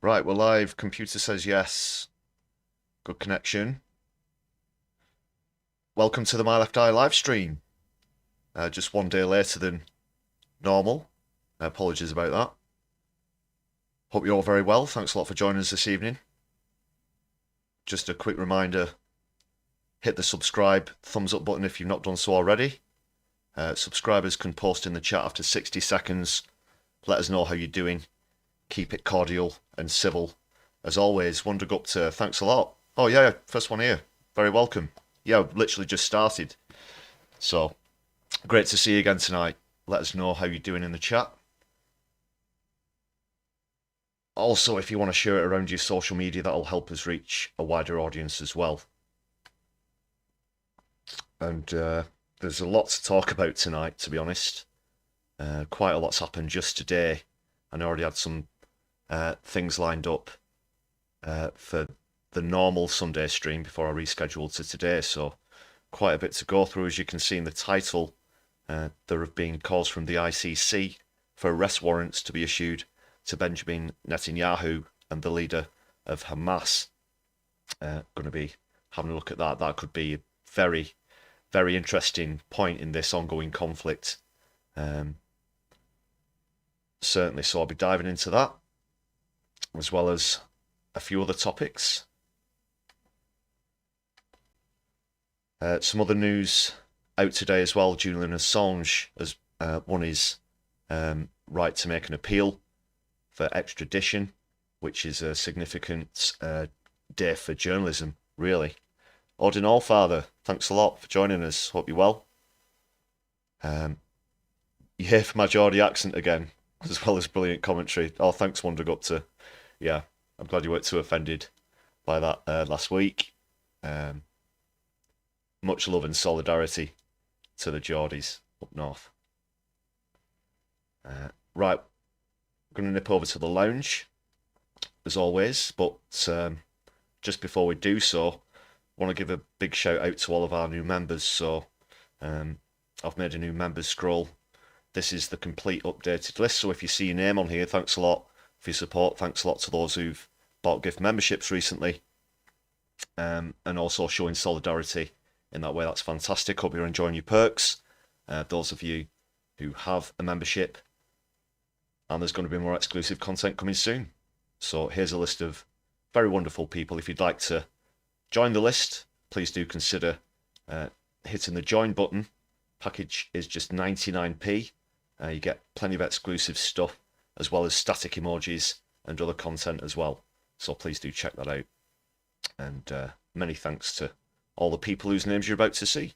Right, we're live. Computer says yes. Good connection. Welcome to the My Left Eye live stream. Just one day later than normal. Apologies about that. Hope you're all very well. Thanks a lot for joining us this evening. Just a quick reminder, hit the subscribe, thumbs up button if you've not done so already. Subscribers can post in the chat after 60 seconds. Let us know how you're doing. Keep it cordial and civil. As always, Wondergupta, thanks a lot. Oh yeah, first one here. Very welcome. Yeah, I've literally just started. So, great to see you again tonight. Let us know how you're doing in the chat. Also, if you want to share it around your social media, that'll help us reach a wider audience as well. And there's a lot to talk about tonight, to be honest. Quite a lot's happened just today. And I already had some things lined up for the normal Sunday stream before I rescheduled to today. So quite a bit to go through. As you can see in the title, there have been calls from the ICC for arrest warrants to be issued to Benjamin Netanyahu and the leader of Hamas. Going to be having a look at that. That could be a very, very interesting point in this ongoing conflict. Certainly, so I'll be diving into that, as well as a few other topics. Some other news out today as well. Julian Assange has won his right to make an appeal for extradition, which is a significant day for journalism, really. Odin Allfather, thanks a lot for joining us. Hope you're well. You hear from my Geordie accent again, as well as brilliant commentary. Oh, thanks, Wondergupta. Yeah, I'm glad you weren't too offended by that last week. Much love and solidarity to the Geordies up north. Right, I'm going to nip over to the lounge, as always, but just before we do so, I want to give a big shout out to all of our new members. So I've made a new members scroll. This is the complete updated list, so if you see your name on here, thanks a lot for your support. Thanks a lot to those who've bought gift memberships recently, and also showing solidarity in that way. That's fantastic. Hope you're enjoying your perks. Those of you who have a membership, and there's going to be more exclusive content coming soon. So here's a list of very wonderful people. If you'd like to join the list, please do consider hitting the join button. Package is just 99p. You get plenty of exclusive stuff, as well as static emojis and other content as well. So please do check that out. And many thanks to all the people whose names you're about to see.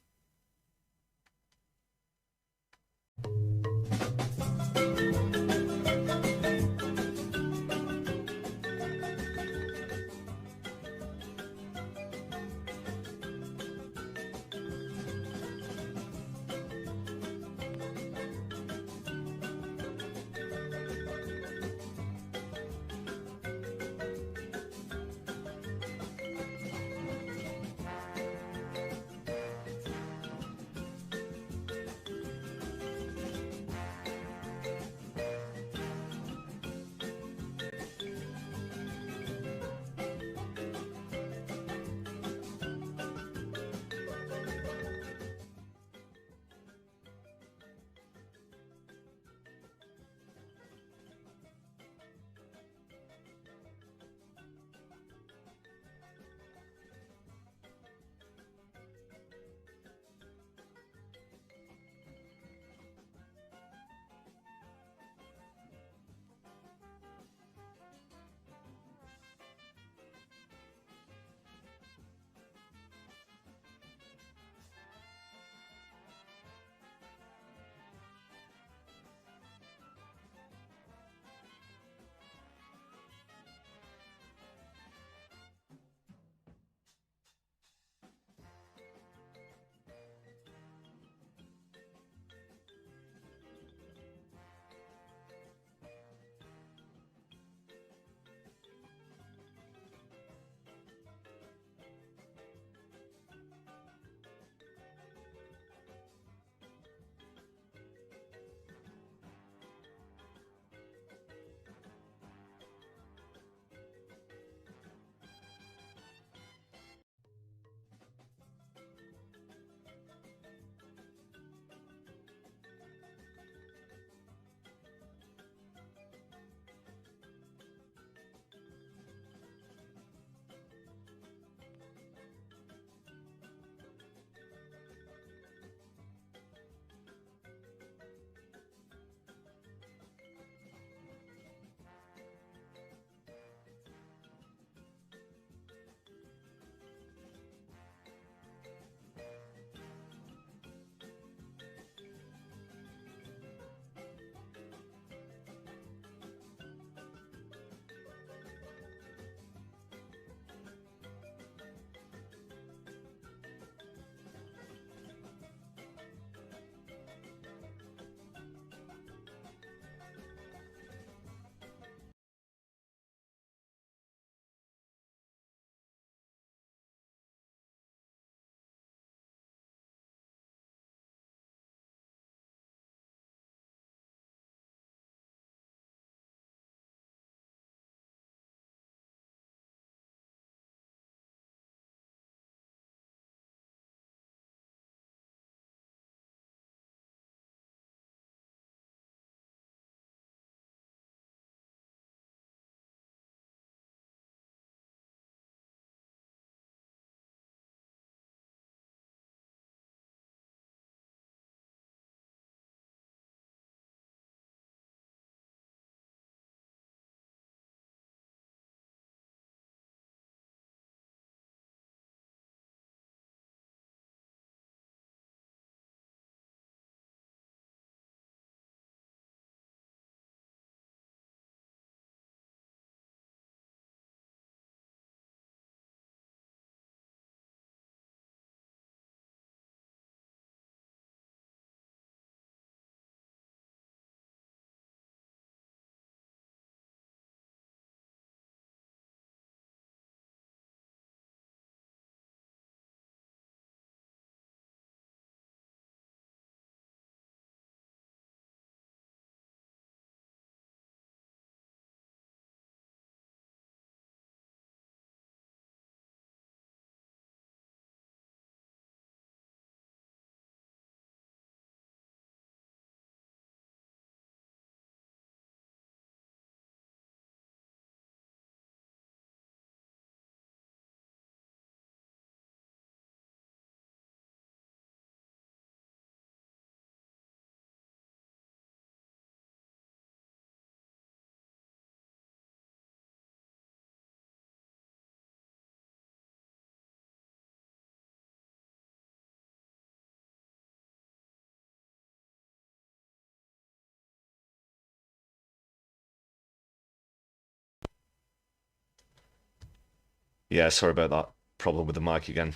Yeah, sorry about that problem with the mic again.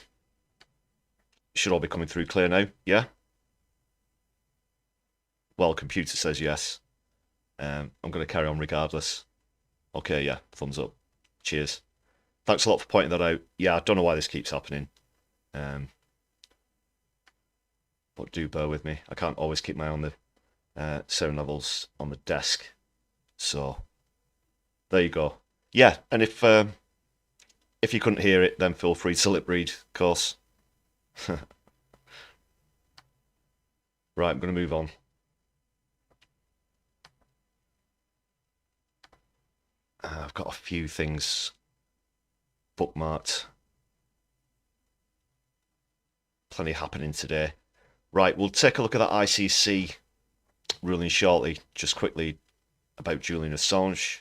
Should all be coming through clear now, yeah? Well, computer says yes. I'm going to carry on regardless. Okay, yeah, thumbs up. Cheers. Thanks a lot for pointing that out. Yeah, I don't know why this keeps happening. But do bear with me. I can't always keep my eye on the sound levels on the desk. So, there you go. Yeah, and if you couldn't hear it, then feel free to lip read, of course. Right, I'm going to move on. I've got a few things bookmarked. Plenty happening today. Right, we'll take a look at that ICC ruling shortly. Just quickly about Julian Assange.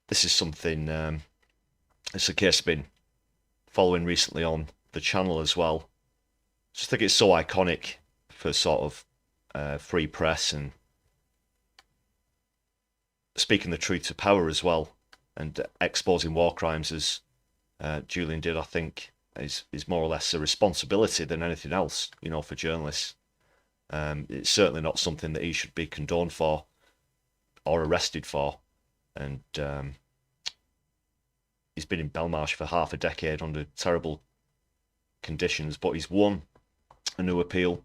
This is something, it's a case I've been following recently on the channel as well. Just think it's so iconic for sort of free press and speaking the truth to power as well, and exposing war crimes as Julian did. I think is more or less a responsibility than anything else, you know, for journalists. It's certainly not something that he should be condoned for or arrested for, and he's been in Belmarsh for half a decade under terrible conditions, but he's won a new appeal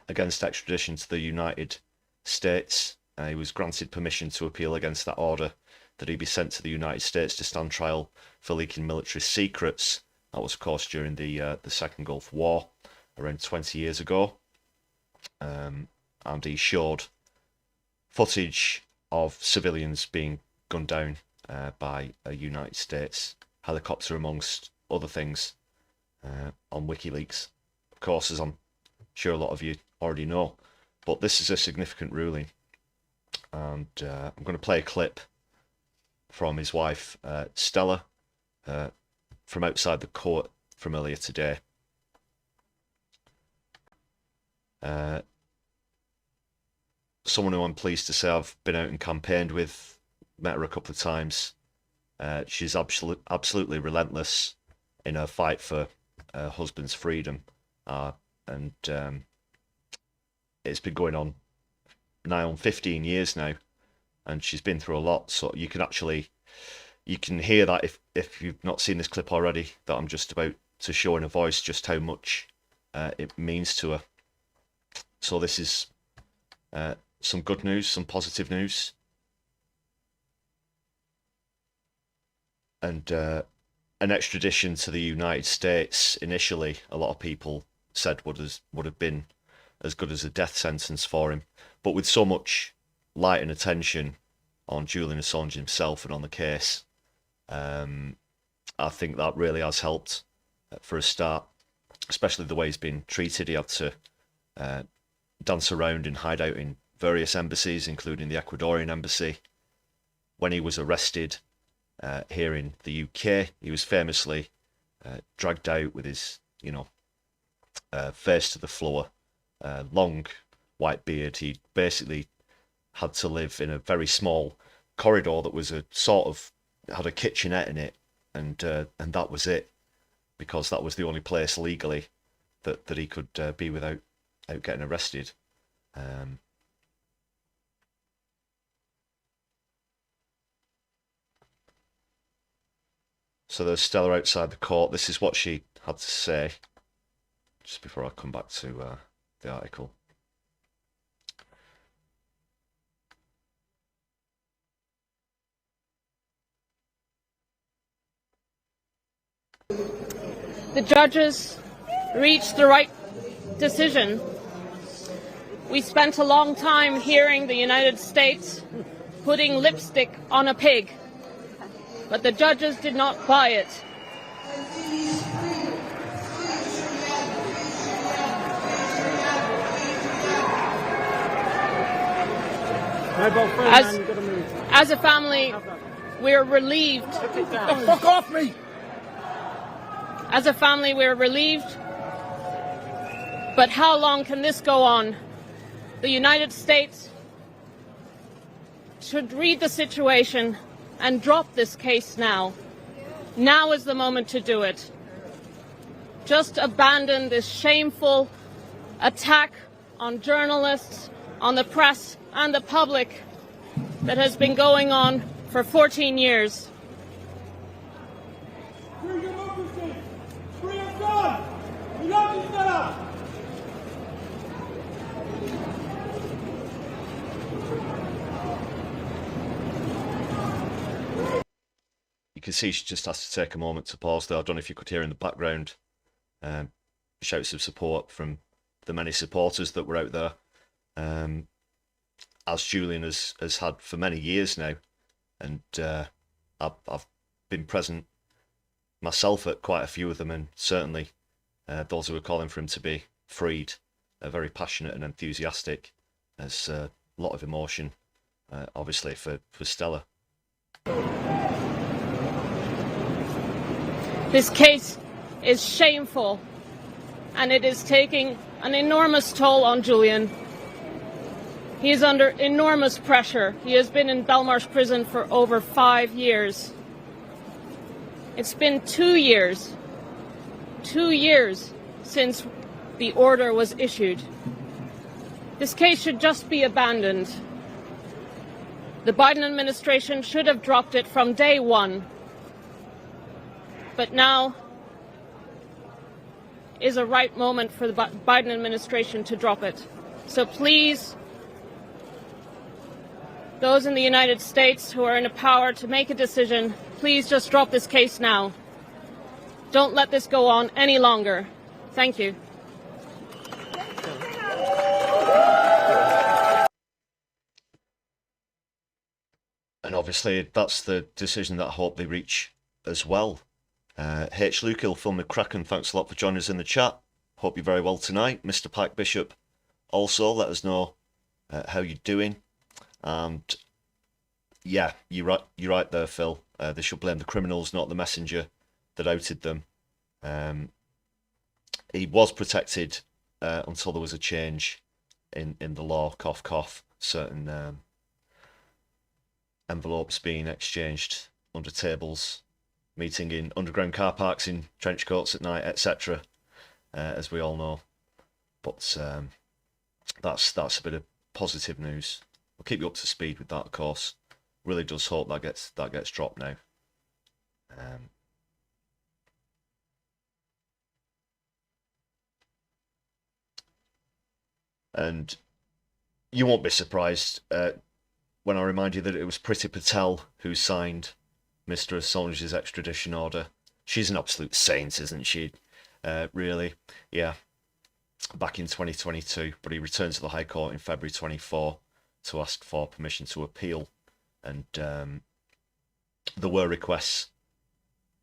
against extradition to the United States. He was granted permission to appeal against that order that he be sent to the United States to stand trial for leaking military secrets. That was, of course, during the Second Gulf War, around 20 years ago. And he showed footage of civilians being gunned down by a United States helicopter, amongst other things, on WikiLeaks. Of course, as I'm sure a lot of you already know. But this is a significant ruling. And I'm going to play a clip from his wife, Stella, from outside the court from earlier today. Someone who I'm pleased to say I've been out and campaigned with, met her a couple of times. She's absolutely relentless in her fight for her husband's freedom. And it's been going on nigh on 15 years now, and she's been through a lot. So you can hear that if you've not seen this clip already, that I'm just about to show in a voice just how much it means to her. So this is some good news, some positive news, and an extradition to the United States. Initially, a lot of people said would have been as good as a death sentence for him. But with so much light and attention on Julian Assange himself and on the case, I think that really has helped for a start, especially the way he's been treated. He had to dance around and hide out in various embassies, including the Ecuadorian embassy. When he was arrested here in the UK, he was famously dragged out with his, face to the floor, long white beard. He basically had to live in a very small corridor that was had a kitchenette in it, and that was it, because that was the only place legally that he could be without getting arrested. So there's Stella outside the court. This is what she had to say, just before I come back to the article. The judges reached the right decision. We spent a long time hearing the United States putting lipstick on a pig, but the judges did not buy it. As a family, we're relieved. Fuck off me! As a family, we're relieved. But how long can this go on? The United States should read the situation and drop this case now. Now is the moment to do it. Just abandon this shameful attack on journalists, on the press and the public that has been going on for 14 years. Free democracy! Free Assange! We love you, fella! You can see she just has to take a moment to pause there. I don't know if you could hear in the background shouts of support from the many supporters that were out there, as Julian has had for many years now. And I've been present myself at quite a few of them, and certainly those who are calling for him to be freed are very passionate and enthusiastic. There's a lot of emotion, obviously, for Stella. This case is shameful, and it is taking an enormous toll on Julian. He is under enormous pressure. He has been in Belmarsh prison for over 5 years. It's been 2 years since the order was issued. This case should just be abandoned. The Biden administration should have dropped it from day one. But now is a right moment for the Biden administration to drop it. So please, those in the United States who are in a power to make a decision, please just drop this case now. Don't let this go on any longer. Thank you. And obviously that's the decision that I hope they reach as well. H. Luke, Phil McCracken, thanks a lot for joining us in the chat. Hope you're very well tonight. Mr. Pike Bishop, also let us know how you're doing. And yeah, you're right there, Phil. They should blame the criminals, not the messenger that outed them. He was protected until there was a change in the law. Cough, cough. Certain envelopes being exchanged under tables, meeting in underground car parks in trench coats at night, etc. As we all know. But that's a bit of positive news. We'll keep you up to speed with that, of course. Really does hope that gets dropped now. And you won't be surprised when I remind you that it was Priti Patel who signed Mr. Assange's extradition order. She's an absolute saint, isn't she? Really, yeah. Back in 2022, but he returned to the High Court in February 24 to ask for permission to appeal, and there were requests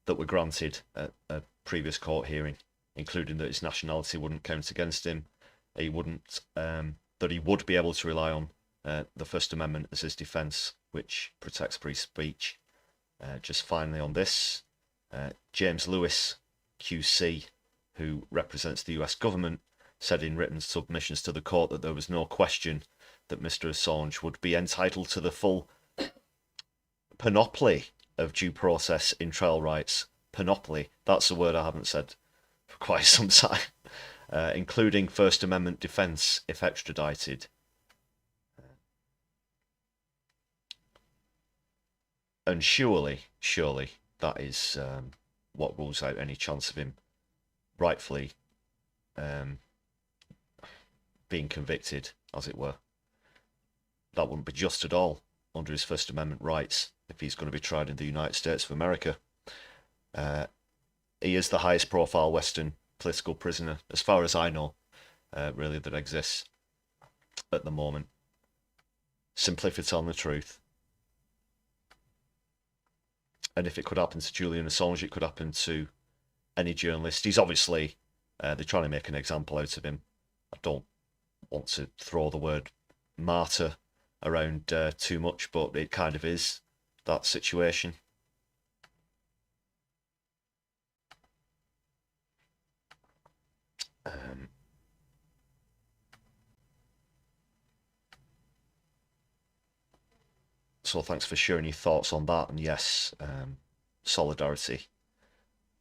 that were granted at a previous court hearing, including that his nationality wouldn't count against him. He wouldn't, that he would be able to rely on the First Amendment as his defence, which protects free speech. Just finally on this, James Lewis, QC, who represents the US government, said in written submissions to the court that there was no question that Mr. Assange would be entitled to the full panoply of due process in trial rights. Panoply, that's a word I haven't said for quite some time. Including First Amendment defence if extradited. And surely that is what rules out any chance of him rightfully being convicted, as it were. That wouldn't be just at all under his First Amendment rights if he's going to be tried in the United States of America. He is the highest profile Western political prisoner, as far as I know, really, that exists at the moment. Simply for telling the truth. And if it could happen to Julian Assange, it could happen to any journalist. He's obviously, they're trying to make an example out of him. I don't want to throw the word martyr around too much, but it kind of is that situation. So thanks for sharing your thoughts on that. And yes, solidarity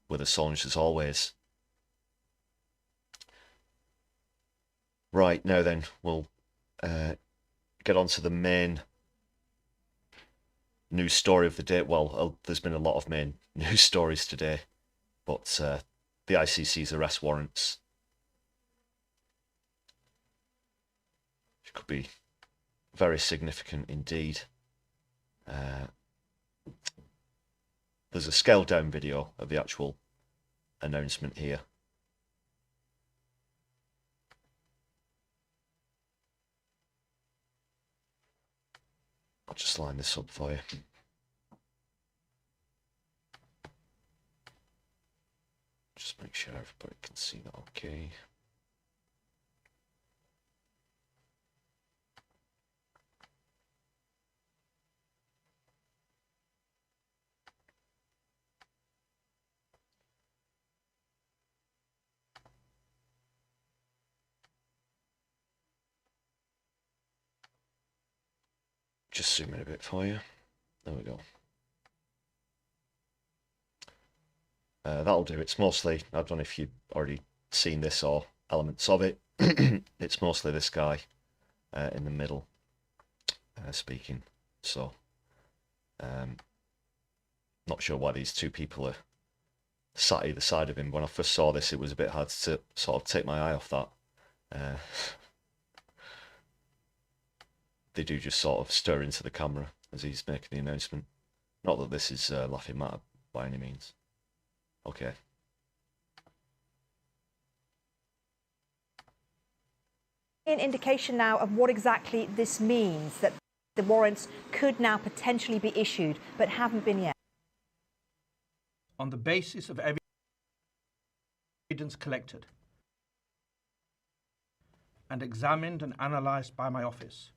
with Assange as always. Right, now then, we'll get on to the main news story of the day. Well, there's been a lot of main news stories today, but the ICC's arrest warrants, which could be very significant indeed. There's a scaled down video of the actual announcement here. I'll just line this up for you. Just make sure everybody can see that okay. Just zoom in a bit for you. There we go. That'll do. It's mostly, I don't know if you've already seen this or elements of it. It's mostly this guy in the middle speaking. So, not sure why these two people are sat either side of him. When I first saw this, it was a bit hard to sort of take my eye off that. They do just sort of stir into the camera as he's making the announcement. Not that this is laughing matter by any means. Okay. An indication now of what exactly this means, that the warrants could now potentially be issued, but haven't been yet. On the basis of evidence collected and examined and analysed by my office,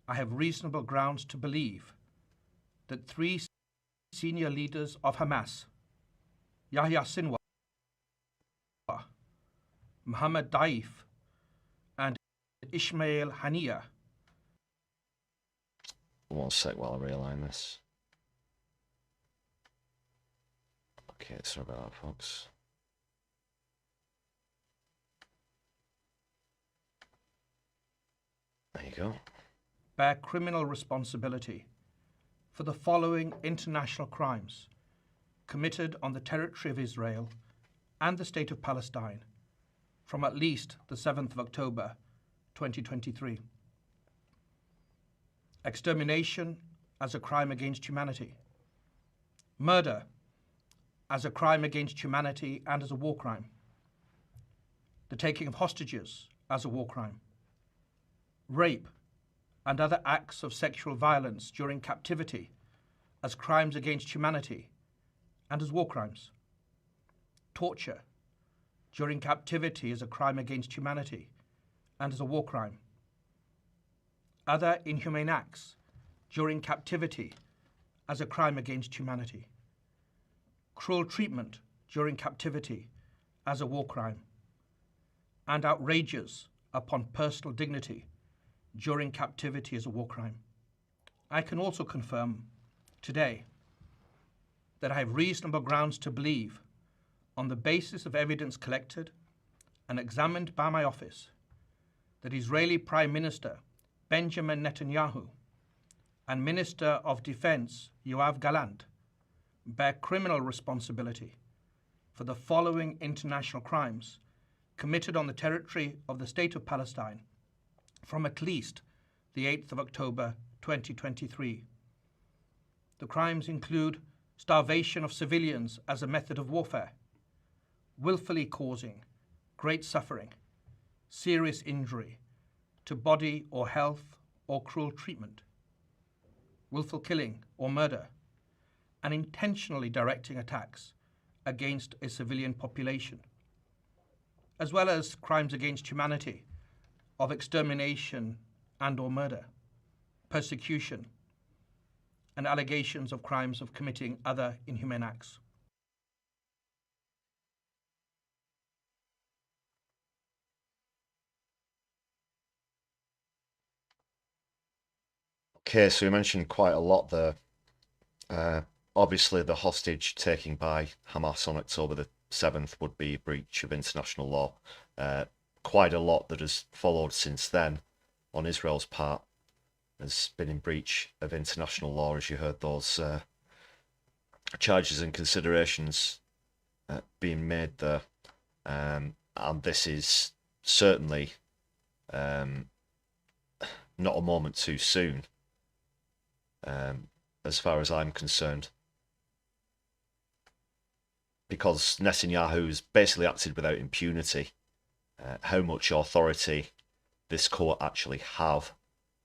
I have reasonable grounds to believe that 3 senior leaders of Hamas, Yahya Sinwar, Mohammed Daif, and Ismail Haniyeh. One sec while I realign this. Okay, sorry about that, folks. There you go. Bear criminal responsibility for the following international crimes committed on the territory of Israel and the State of Palestine from at least the 7th of October 2023. Extermination as a crime against humanity. Murder as a crime against humanity and as a war crime. The taking of hostages as a war crime. Rape and other acts of sexual violence during captivity as crimes against humanity and as war crimes. Torture during captivity as a crime against humanity and as a war crime. Other inhumane acts during captivity as a crime against humanity. Cruel treatment during captivity as a war crime. And outrages upon personal dignity during captivity as a war crime. I can also confirm today that I have reasonable grounds to believe, on the basis of evidence collected and examined by my office, that Israeli Prime Minister Benjamin Netanyahu and Minister of Defense Yoav Gallant bear criminal responsibility for the following international crimes committed on the territory of the State of Palestine from at least the 8th of October 2023. The crimes include starvation of civilians as a method of warfare, willfully causing great suffering, serious injury to body or health or cruel treatment, willful killing or murder, and intentionally directing attacks against a civilian population, as well as crimes against humanity of extermination and or murder, persecution, and allegations of crimes of committing other inhumane acts. Okay, so you mentioned quite a lot there. Obviously, the hostage taking by Hamas on October the 7th would be a breach of international law. Quite a lot that has followed since then on Israel's part has been in breach of international law, as you heard those charges and considerations being made there. And this is certainly not a moment too soon, as far as I'm concerned, because Netanyahu has basically acted without impunity. How much authority this court actually have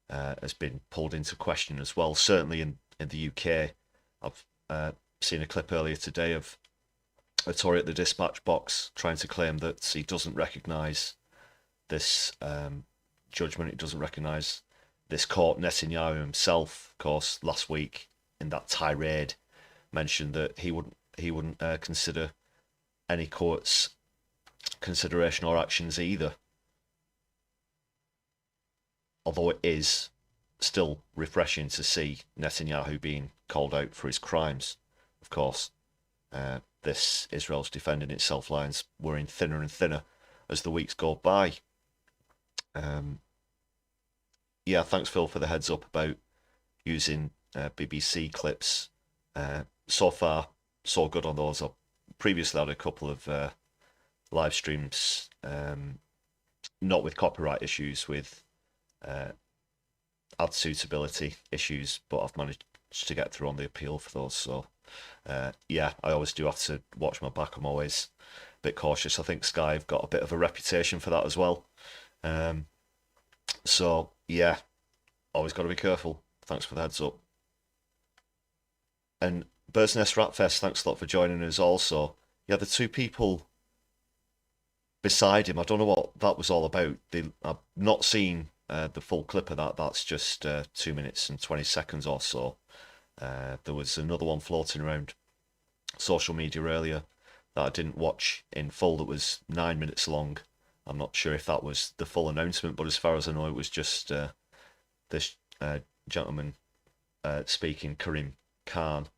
has been pulled into question as well. Certainly in the UK, I've seen a clip earlier today of a Tory at the dispatch box trying to claim that he doesn't recognise this judgment. He doesn't recognise this court. Netanyahu himself, of course, last week in that tirade mentioned that he wouldn't consider any court's consideration or actions either. Although it is still refreshing to see Netanyahu being called out for his crimes, of course. This Israel's defending itself lines wearing thinner and thinner as the weeks go by. Yeah, thanks Phil for the heads up about using BBC clips. So far, so good on those. I've previously had a couple of live streams, not with copyright issues, with ad suitability issues, but I've managed to get through on the appeal for those. So yeah, I always do have to watch my back. I'm always a bit cautious. I think Sky have got a bit of a reputation for that as well. So yeah, always got to be careful. Thanks for the heads up. And Bird's Nest Ratfest, thanks a lot for joining us also. Yeah, the two people beside him, I don't know what that was all about. I've not seen the full clip of that. That's just 2 minutes and 20 seconds or so. There was another one floating around social media earlier that I didn't watch in full that was 9 minutes long. I'm not sure if that was the full announcement, but as far as I know, it was just this gentleman speaking, Karim Khan.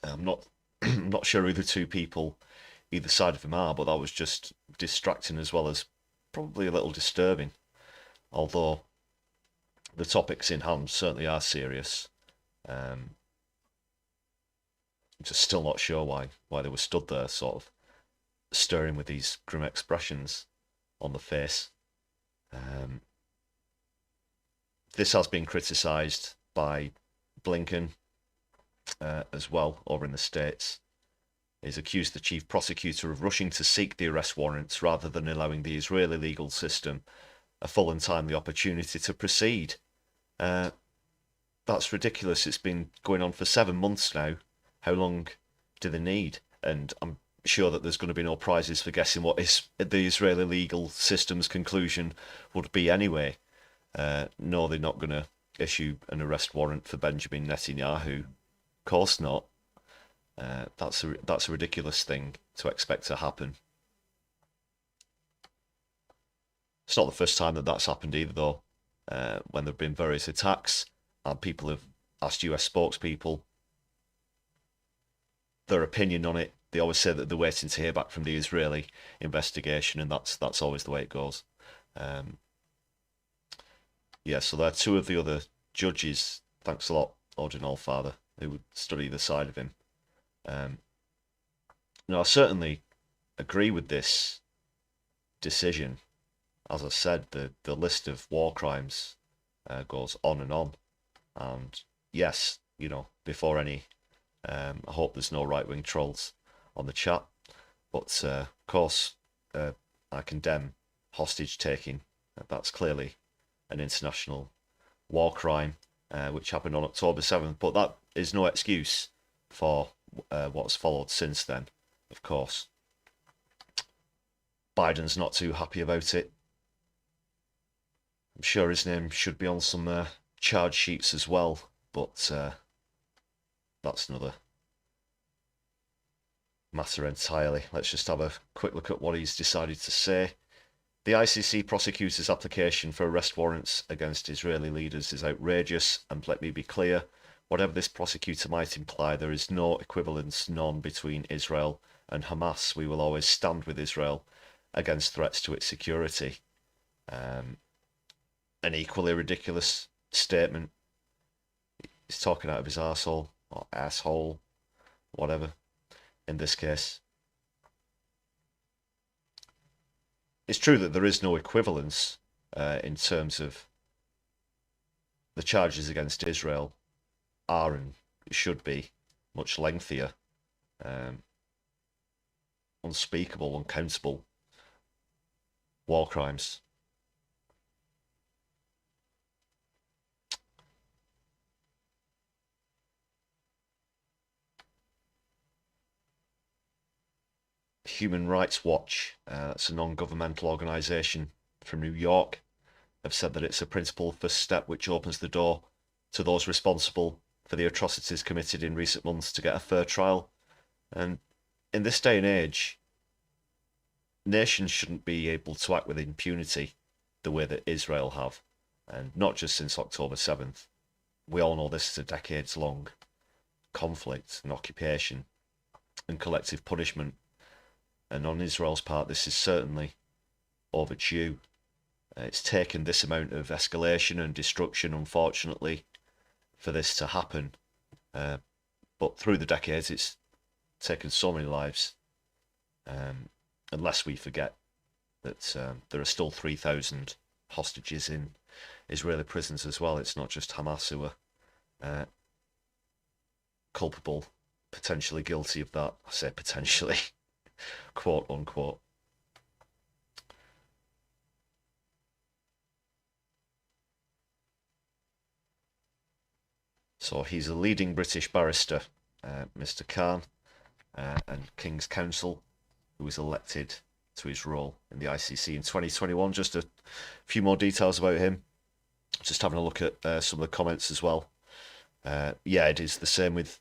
I'm not not sure who the two people either side of him are, but that was just distracting as well as probably a little disturbing. Although the topics in hand certainly are serious. I'm just still not sure why they were stood there sort of staring with these grim expressions on the face. This has been criticised by Blinken as well over in the States. He's accused the chief prosecutor of rushing to seek the arrest warrants rather than allowing the Israeli legal system a full and timely opportunity to proceed. That's ridiculous. It's been going on for 7 months now. How long do they need? And I'm sure that there's going to be no prizes for guessing what the Israeli legal system's conclusion would be anyway. No, they're not going to issue an arrest warrant for Benjamin Netanyahu. Of course not. That's a ridiculous thing to expect to happen. It's not the first time that that's happened either, though. When there have been various attacks and people have asked US spokespeople their opinion on it, they always say that they're waiting to hear back from the Israeli investigation, and that's always the way it goes. Yeah, so there are two of the other judges, thanks a lot, Odin Allfather, who would study the side of him. Now, I certainly agree with this decision. As I said, the list of war crimes goes on. And yes, you know, before any, I hope there's no right-wing trolls on the chat. But, of course, I condemn hostage-taking. That's clearly an international war crime, which happened on October 7th. But that is no excuse for what's followed since then, of course. Biden's not too happy about it. I'm sure his name should be on some charge sheets as well, but that's another matter entirely. Let's just have a quick look at what he's decided to say. The ICC prosecutor's application for arrest warrants against Israeli leaders is outrageous, and let me be clear, whatever this prosecutor might imply, there is no equivalence, none, between Israel and Hamas. We will always stand with Israel against threats to its security. An equally ridiculous statement. He's talking out of his arsehole, or asshole, whatever, in this case. It's true that there is no equivalence in terms of the charges against Israel are and should be much lengthier, unspeakable, uncountable war crimes. Human Rights Watch, that's a non-governmental organisation from New York, have said that it's a principal first step which opens the door to those responsible for the atrocities committed in recent months to get a fair trial. And in this day and age, nations shouldn't be able to act with impunity the way that Israel have, and not just since October 7th. We all know this is a decades-long conflict and occupation and collective punishment. And on Israel's part, this is certainly overdue. It's taken this amount of escalation and destruction, unfortunately, for this to happen. But through the decades, it's taken so many lives. Unless we forget that there are still 3,000 hostages in Israeli prisons as well. It's not just Hamas who are culpable, potentially guilty of that. I say potentially. Quote unquote. So he's a leading British barrister, Mr. Khan, and King's Counsel, who was elected to his role in the ICC in 2021. Just a few more details about him. Just having a look at some of the comments as well. Yeah, it is the same with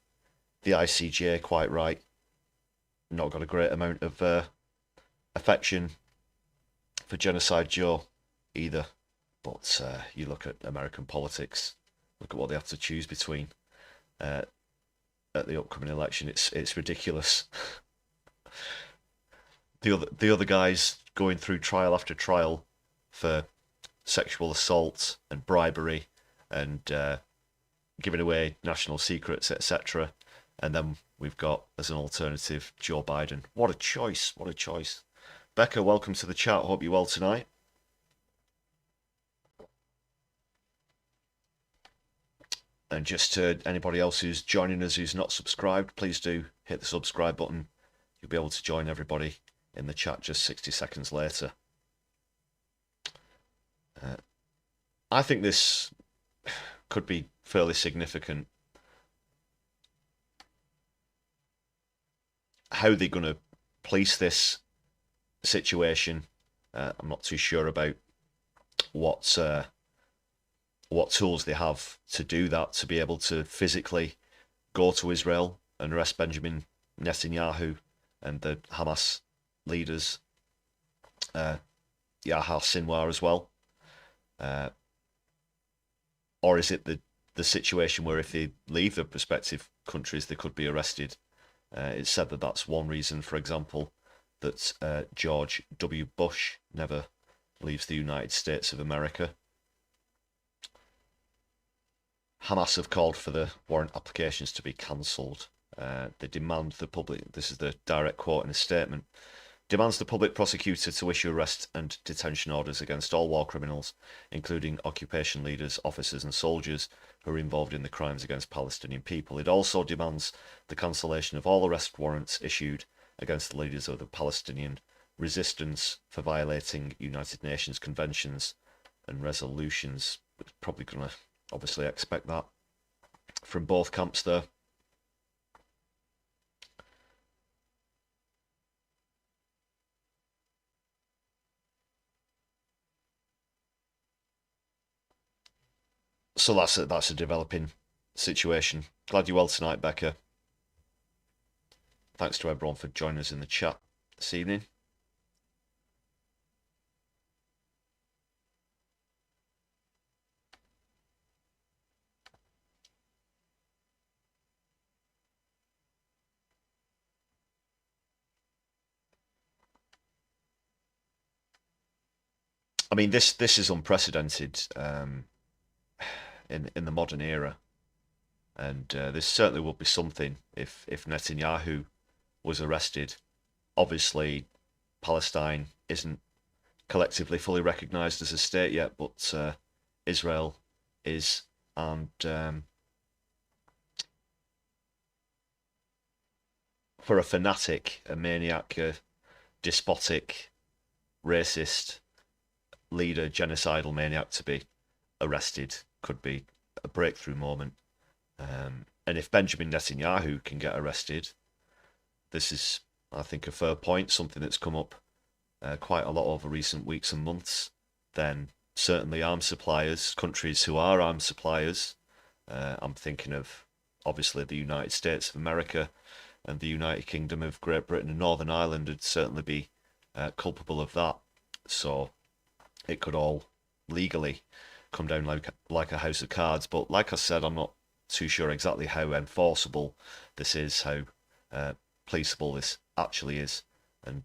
the ICJ, quite right. Not got a great amount of affection for Genocide Joe either. But you look at American politics, look at what they have to choose between at the upcoming election. It's ridiculous. The other guys going through trial after trial for sexual assault and bribery and giving away national secrets, etc. And then we've got, as an alternative, Joe Biden. What a choice. What a choice. Becca, welcome to the chat. Hope you're well tonight. And just to anybody else who's joining us who's not subscribed, please do hit the subscribe button. You'll be able to join everybody in the chat just 60 seconds later. I think this could be fairly significant. How they're going to police this situation, I'm not too sure about what tools they have to do that, to be able to physically go to Israel and arrest Benjamin Netanyahu and the Hamas leaders, Yahya Sinwar as well. Or is it the situation where if they leave their respective countries, they could be arrested? It's said that that's one reason, for example, that George W. Bush never leaves the United States of America. Hamas have called for the warrant applications to be cancelled. They demand the public, this is the direct quote in a statement, demands the public prosecutor to issue arrest and detention orders against all war criminals, including occupation leaders, officers and soldiers who are involved in the crimes against Palestinian people. It also demands the cancellation of all arrest warrants issued against the leaders of the Palestinian resistance for violating United Nations conventions and resolutions. We're probably going to obviously expect that from both camps there. So that's a developing situation. Glad you're well tonight, Becca. Thanks to everyone for joining us in the chat this evening. I mean, this is unprecedented in the modern era, and this certainly would be something if Netanyahu was arrested. Obviously, Palestine isn't collectively fully recognised as a state yet, but Israel is, and for a fanatic, a maniac, a despotic, racist leader, genocidal maniac to be arrested could be a breakthrough moment. And if Benjamin Netanyahu can get arrested, this is, I think, a fair point, something that's come up quite a lot over recent weeks and months, then certainly arms suppliers, countries who are arms suppliers, I'm thinking of obviously the United States of America and the United Kingdom of Great Britain and Northern Ireland, would certainly be culpable of that. So it could all legally come down like a house of cards. But like I said, I'm not too sure exactly how enforceable this is, how policeable this actually is, and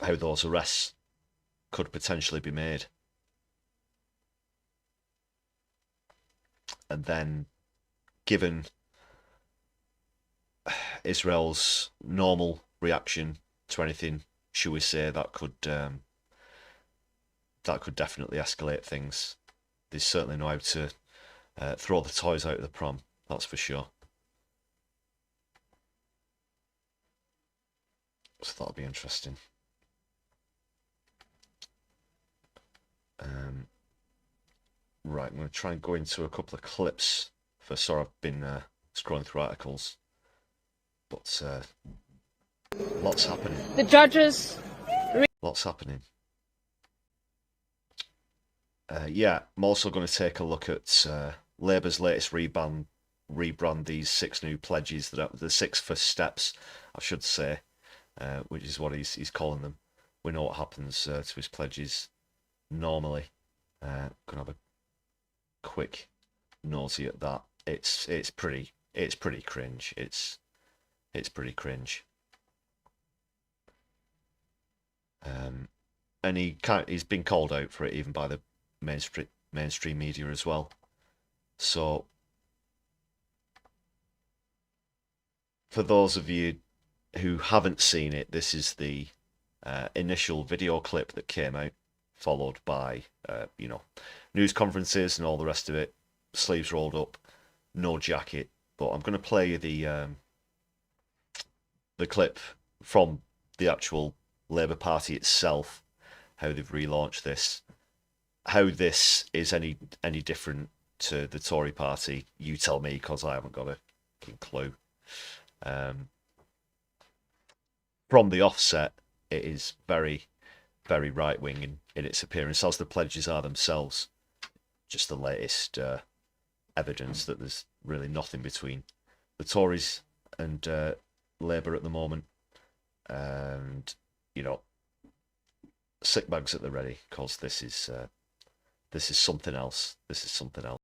how those arrests could potentially be made. And then, given Israel's normal reaction to anything, should we say, that could definitely escalate things. They certainly know how to throw the toys out of the pram, that's for sure. So that'll be interesting. Right, I'm going to try and go into a couple of clips. Sorry, I've been scrolling through articles, but lots happening. The judges. Lots happening. Yeah, I'm also going to take a look at Labour's latest rebrand these 6 new pledges, that are the 6 first steps, I should say, which is what he's calling them. We know what happens to his pledges normally. Gonna have a quick nosy at that. It's pretty cringe. It's pretty cringe. And he's been called out for it even by the mainstream media as well. So for those of you who haven't seen it, this is the initial video clip that came out, followed by news conferences and all the rest of it, sleeves rolled up, no jacket. But I'm going to play you the clip from the actual Labour Party itself, how they've relaunched this. How this is any different to the Tory party, you tell me, because I haven't got a clue. From the offset, it is very, very right-wing in its appearance, as the pledges are themselves. Just the latest evidence that there's really nothing between the Tories and Labour at the moment. And, sick bags at the ready, because this is something else. This is something else.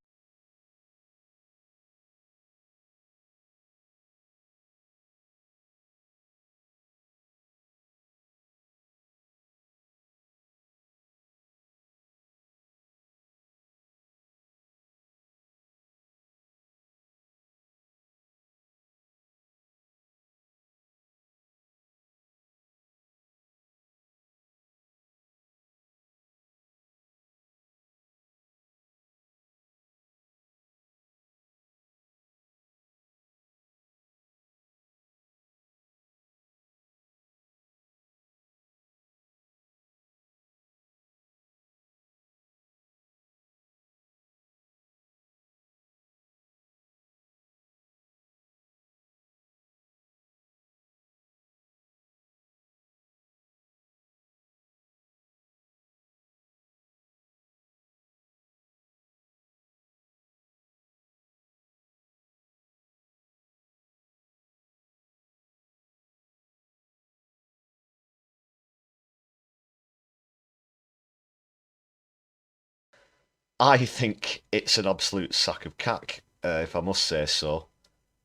I think it's an absolute sack of cack, if I must say so.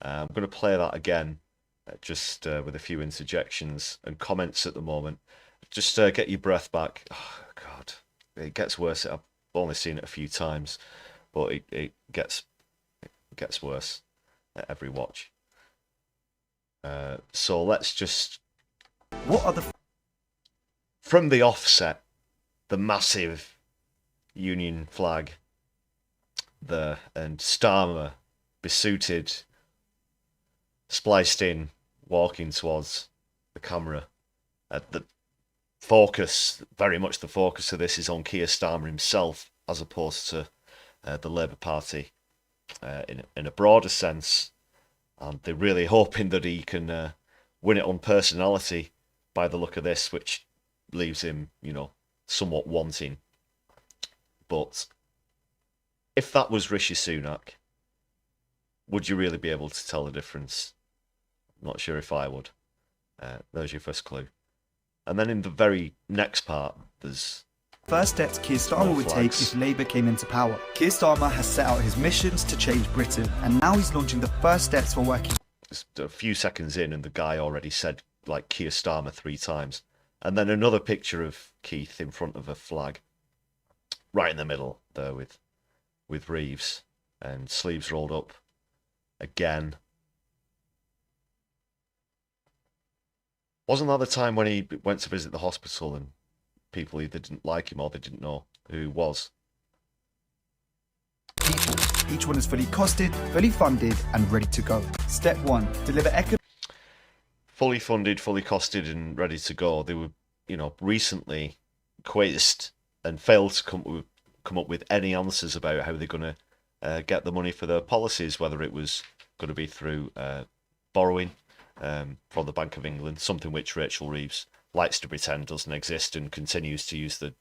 I'm going to play that again, just with a few interjections and comments at the moment. just get your breath back. Oh, God, it gets worse. I've only seen it a few times, but it gets worse at every watch. So let's just... What are the... From the offset, the massive Union flag there, and Starmer besuited, spliced in, walking towards the camera. The focus, very much the focus of this, is on Keir Starmer himself, as opposed to the Labour Party in a broader sense. And they're really hoping that he can win it on personality by the look of this, which leaves him, you know, somewhat wanting. But if that was Rishi Sunak, would you really be able to tell the difference? Not sure if I would. There's your first clue. And then in the very next part, there's... First steps Keir Starmer would take if Labour came into power. Keir Starmer has set out his missions to change Britain, and now he's launching the first steps for working. Just a few seconds in, and the guy already said, like, Keir Starmer 3 times. And then another picture of Keith in front of a flag, right in the middle there with Reeves, and sleeves rolled up again. Wasn't that the time when he went to visit the hospital and people either didn't like him or they didn't know who he was? People. Each one is fully costed, fully funded, and ready to go. Step 1: deliver economic. Fully funded, fully costed, and ready to go. They were, you know, recently quizzed and failed to come up with any answers about how they're going to get the money for their policies, whether it was going to be through borrowing from the Bank of England, something which Rachel Reeves likes to pretend doesn't exist and continues to use the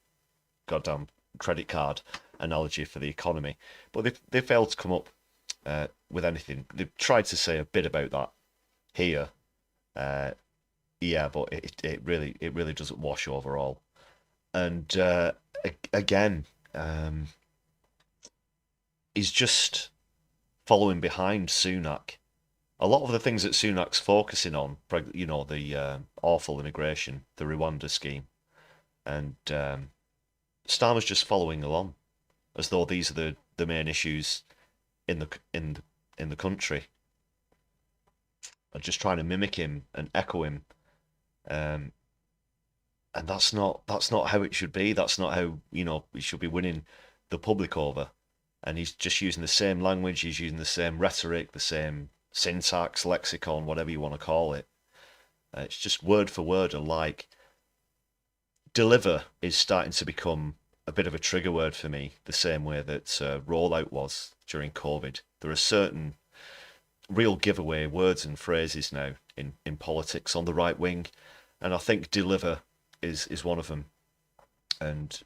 goddamn credit card analogy for the economy. But they failed to come up with anything. They've tried to say a bit about that here. Yeah, but it really doesn't wash overall. And again, he's just following behind Sunak. A lot of the things that Sunak's focusing on, you know, the awful immigration, the Rwanda scheme, and Starmer's just following along, as though these are the main issues in the country. And just trying to mimic him and echo him, and that's not how it should be. That's not how, you know, we should be winning the public over. And he's just using the same language. He's using the same rhetoric, the same syntax, lexicon, whatever you want to call it. It's just word for word alike. Deliver is starting to become a bit of a trigger word for me, the same way that rollout was during COVID. There are certain real giveaway words and phrases now in politics on the right wing, and I think deliver is one of them. And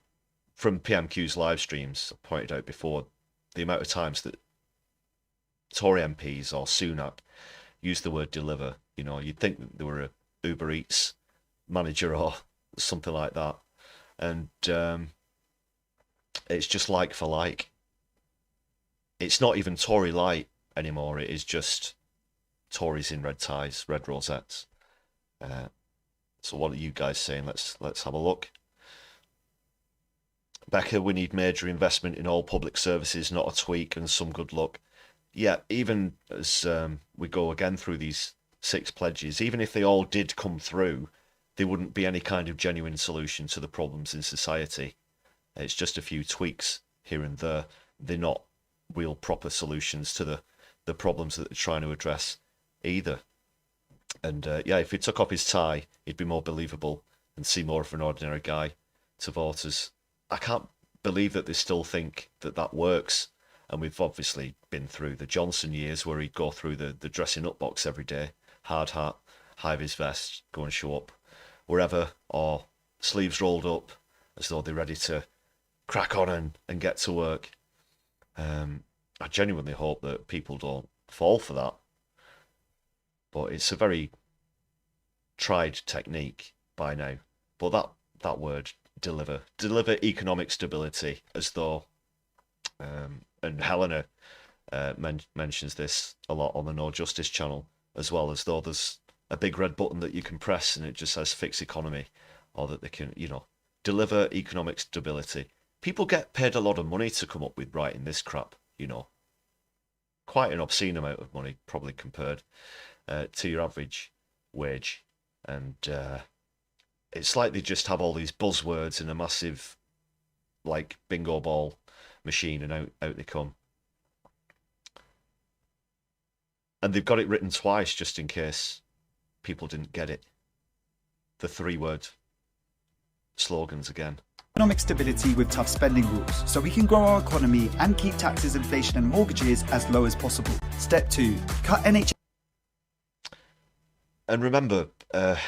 from PMQ's live streams, I pointed out before, the amount of times that Tory MPs or Sunak use the word deliver, you know, you'd think that they were a Uber Eats manager or something like that. And it's just like for like. It's not even Tory light anymore. It is just Tories in red ties, red rosettes. So what are you guys saying? Let's have a look. Becca, we need major investment in all public services, not a tweak and some good luck. Yeah, even as we go again through these 6 pledges, even if they all did come through, there wouldn't be any kind of genuine solution to the problems in society. It's just a few tweaks here and there. They're not real proper solutions to the problems that they're trying to address either. And yeah, if he took off his tie, he'd be more believable and seem more of an ordinary guy to voters. I can't believe that they still think that works. And we've obviously been through the Johnson years where he'd go through the dressing up box every day, hard hat, high vis vest, go and show up wherever, or sleeves rolled up as though they're ready to crack on and get to work. I genuinely hope that people don't fall for that. But it's a very tried technique by now. But that word, deliver economic stability, as though, and Helena mentions this a lot on the No Justice channel, as well, as though there's a big red button that you can press and it just says fix economy. or that they can, deliver economic stability. People get paid a lot of money to come up with writing this crap, Quite an obscene amount of money, probably compared to your average wage. And it's like they just have all these buzzwords in a massive, like, bingo ball machine, and out they come. And they've got it written twice just in case people didn't get it. The 3-word slogans again. Economic stability with tough spending rules, so we can grow our economy and keep taxes, inflation and mortgages as low as possible. Step 2, cut NHS. And remember, a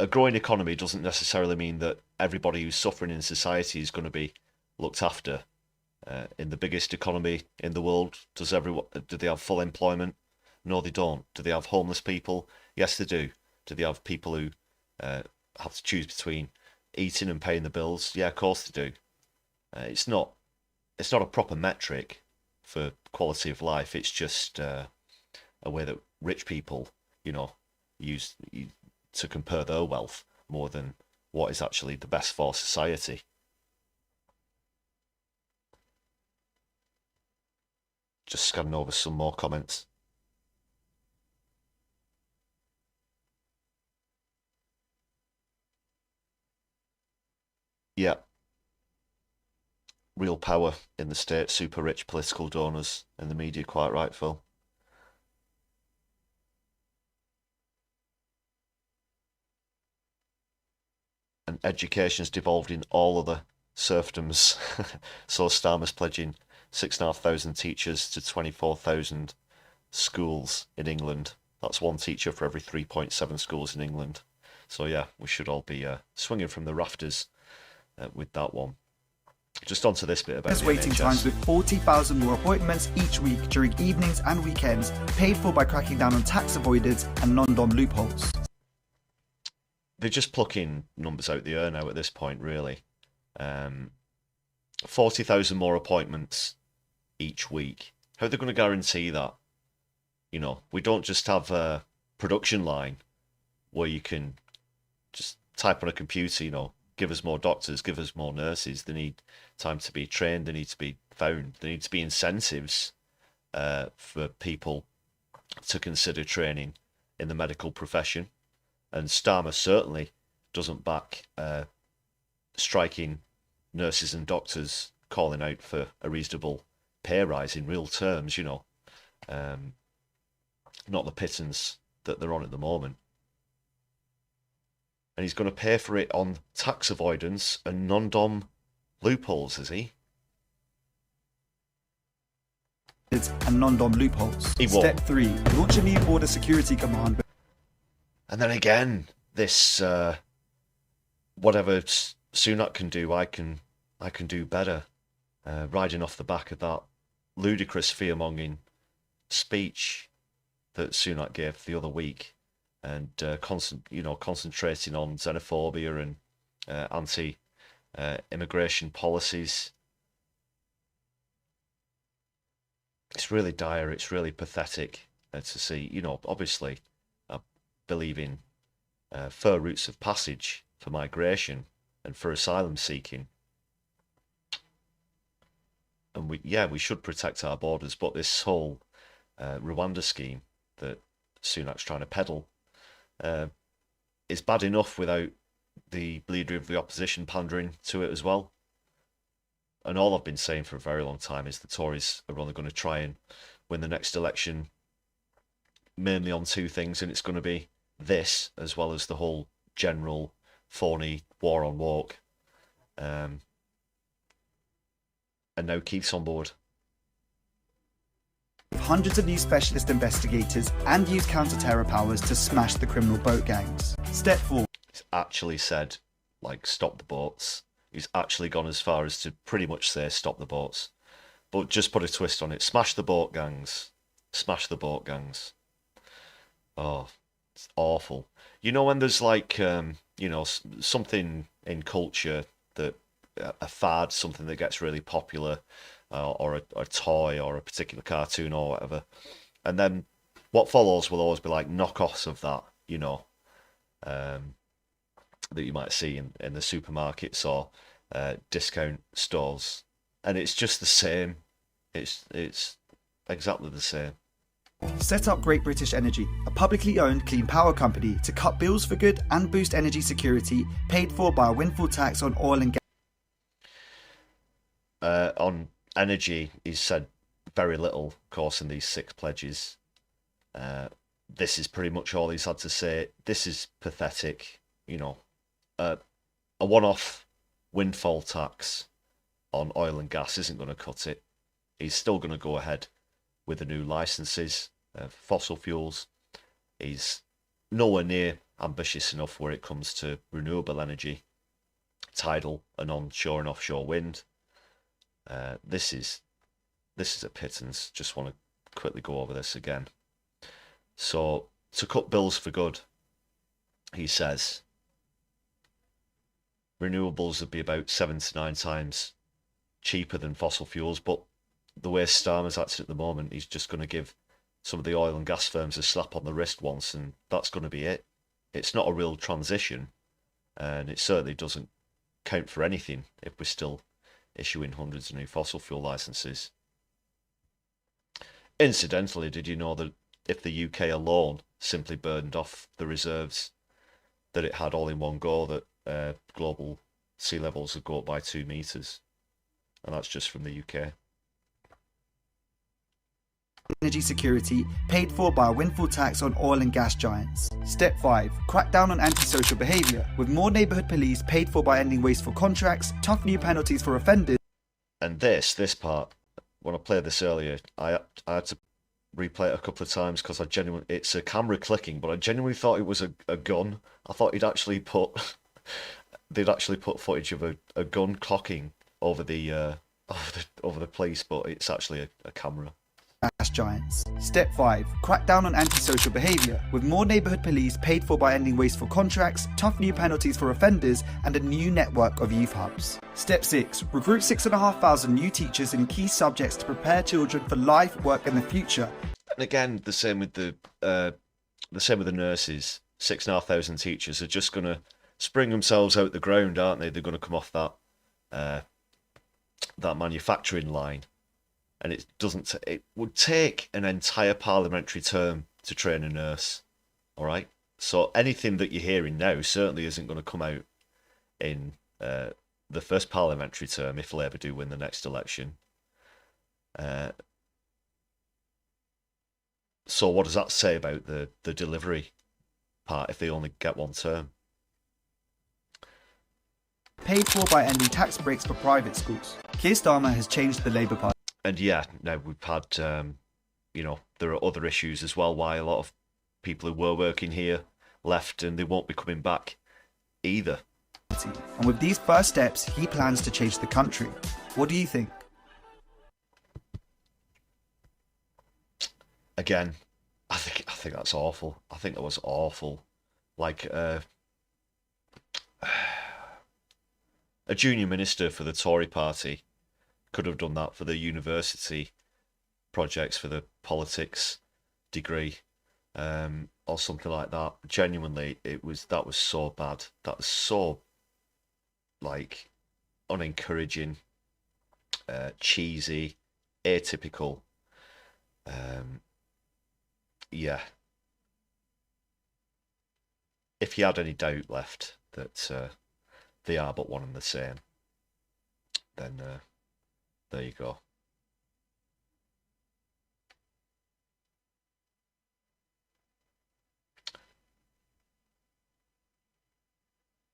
growing economy doesn't necessarily mean that everybody who's suffering in society is going to be looked after. In the biggest economy in the world, do they have full employment? No, they don't. Do they have homeless people? Yes, they do. Do they have people who have to choose between eating and paying the bills? Yeah, of course they do. It's not a proper metric for quality of life. It's just a way that rich people, use to compare their wealth more than what is actually the best for society. Just scanning over some more comments. Yeah. Real power in the state, super rich political donors in the media, quite right, Phil. And education's devolved in all other serfdoms. So Starmer's pledging 6,500 teachers to 24,000 schools in England. That's one teacher for every 3.7 schools in England. So yeah, we should all be swinging from the rafters with that one. Just onto this bit about the waiting NHS. times with 40,000 more appointments each week during evenings and weekends, paid for by cracking down on tax avoidance and non-dom loopholes. They're just plucking numbers out the air now at this point, really. 40,000 more appointments each week. How are they going to guarantee that? We don't just have a production line where you can just type on a computer, give us more doctors, give us more nurses. They need time to be trained. They need to be found. There need to be incentives for people to consider training in the medical profession. And Starmer certainly doesn't back striking nurses and doctors calling out for a reasonable pay rise in real terms, not the pittance that they're on at the moment. And he's going to pay for it on tax avoidance and non-dom loopholes, is he? And non-dom loopholes. He won't. Step 3, launch a new border security command. And then again, this whatever Sunak can do, I can do better. Riding off the back of that ludicrous fear-mongering speech that Sunak gave the other week, and concentrating on xenophobia and anti-immigration policies. It's really dire. It's really pathetic to see. Obviously, I believe in fair routes of passage for migration and for asylum seeking. And we should protect our borders, but this whole Rwanda scheme that Sunak's trying to peddle is bad enough without the leader of the opposition pandering to it as well. And all I've been saying for a very long time is the Tories are only going to try and win the next election mainly on two things, and it's going to be this as well as the whole general phony war on woke. And now Keith's on board. Hundreds of new specialist investigators and use counter-terror powers to smash the criminal boat gangs. Step 4. He's actually said, stop the boats. He's actually gone as far as to pretty much say stop the boats. But just put a twist on it. Smash the boat gangs. Smash the boat gangs. Oh, it's awful. When there's something in culture that a fad, something that gets really popular, or a toy or a particular cartoon or whatever, and then what follows will always be like knockoffs of that, that you might see in the supermarkets or discount stores, and it's just the same. It's exactly the same. Set up Great British Energy, a publicly owned clean power company, to cut bills for good and boost energy security, paid for by a windfall tax on oil and gas. On energy, he's said very little, of course, in these 6 pledges. This is pretty much all he's had to say. This is pathetic. You know, a one-off windfall tax on oil and gas isn't going to cut it. He's still going to go ahead with the new licenses of fossil fuels. He's nowhere near ambitious enough where it comes to renewable energy, tidal and onshore and offshore wind. This is a pittance. Just want to quickly go over this again. So, to cut bills for good, he says renewables would be about 7 to 9 times cheaper than fossil fuels, but the way Starmer's acting at the moment, he's just going to give some of the oil and gas firms a slap on the wrist once, and that's going to be it. It's not a real transition, and it certainly doesn't count for anything if we're still issuing hundreds of new fossil fuel licenses. Incidentally, did you know that if the UK alone simply burned off the reserves that it had all in one go, that global sea levels would go up by 2 meters? And that's just from the UK. Energy security, paid for by a windfall tax on oil and gas giants. Step 5. Crack down on antisocial behaviour, with more neighbourhood police paid for by ending wasteful contracts, tough new penalties for offenders. And this part, when I played this earlier, I had to replay it a couple of times because it's a camera clicking, but I genuinely thought it was a gun. I thought they'd actually put footage of a gun clocking over the police, but it's actually a camera. Gas giants. Step 5. Crack down on antisocial behaviour, with more neighbourhood police paid for by ending wasteful contracts, tough new penalties for offenders, and a new network of youth hubs. Step 6. Recruit 6,500 new teachers in key subjects to prepare children for life, work and the future. And again, the same with the nurses. 6,500 teachers are just going to spring themselves out the ground, aren't they? They're going to come off that manufacturing line. And it would take an entire parliamentary term to train a nurse. All right? So anything that you're hearing now certainly isn't going to come out in the first parliamentary term if Labour do win the next election. So what does that say about the delivery part if they only get 1 term? Paid for by ending tax breaks for private schools. Keir Starmer has changed the Labour Party. And yeah, now we've had, there are other issues as well why a lot of people who were working here left and they won't be coming back either. And with these first steps, he plans to change the country. What do you think? Again, I think that's awful. I think that was awful. Like a junior minister for the Tory party could have done that for the university projects for the politics degree, or something like that. Genuinely, that was so bad. That was so unencouraging, cheesy, atypical. Yeah. If you had any doubt left that they are but one and the same, then there you go.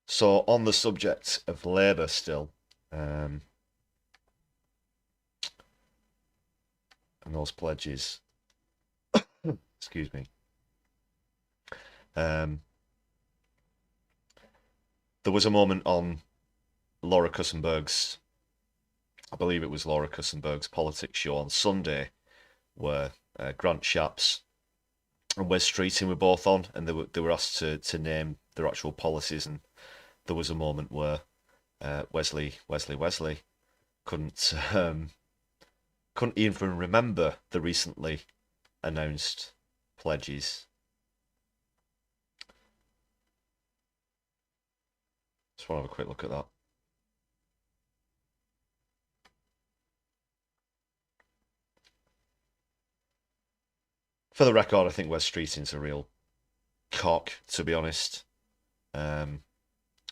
So on the subject of Labour still, and those pledges, excuse me, there was a moment on Laura Kussenberg's, I believe it was Laura Kussenberg's politics show on Sunday, where Grant Shapps and Wes Streeting were both on, and they were asked to name their actual policies, and there was a moment where Wesley couldn't even remember the recently announced pledges. Just want to have a quick look at that. For the record, I think Wes Streeting's a real cock, to be honest. And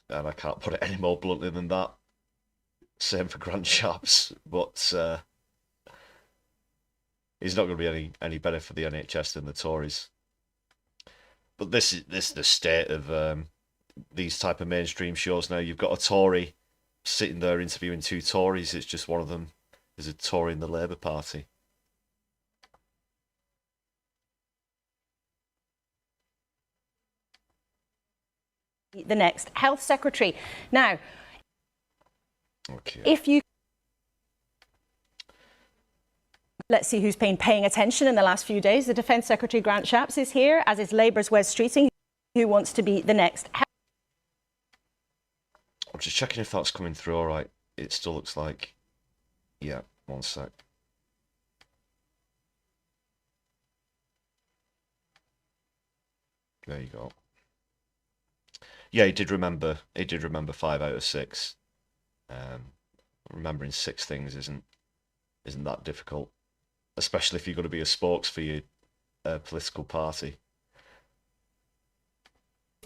I can't put it any more bluntly than that. Same for Grant Shapps, but he's not going to be any better for the NHS than the Tories. But this is the state of these type of mainstream shows now. You've got a Tory sitting there interviewing two Tories. It's just one of them is a Tory in the Labour Party. The next Health Secretary. Now, Okay. if you... Let's see who's been paying attention in the last few days. The Defence Secretary Grant Shapps is here, as is Labour's Wes Streeting, who wants to be the next. I'm just checking if that's coming through all right. It still looks like... Yeah, one sec. There you go. Yeah, he did remember 5 out of 6. Remembering 6 things isn't that difficult, especially if you've got to be a spokes for your political party.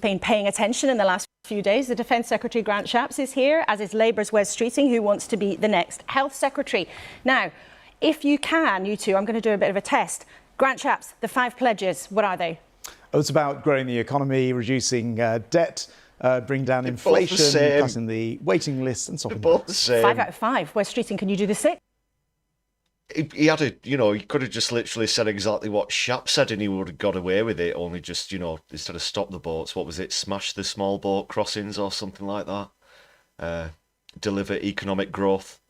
Been paying attention in the last few days. The Defence Secretary Grant Shapps is here, as is Labour's Wes Streeting, who wants to be the next Health Secretary. Now, if you can, you two, I'm going to do a bit of a test. Grant Shapps, the 5 pledges, what are they? Oh, it's about growing the economy, reducing debt, bring down inflation, cutting the waiting list, and so on. Both the same. 5 out of 5. Wes Streeting, can you do the 6? He had a, he could have just literally said exactly what Shapps said and he would have got away with it, only just, instead of stop the boats, what was it, smash the small boat crossings or something like that. Deliver economic growth.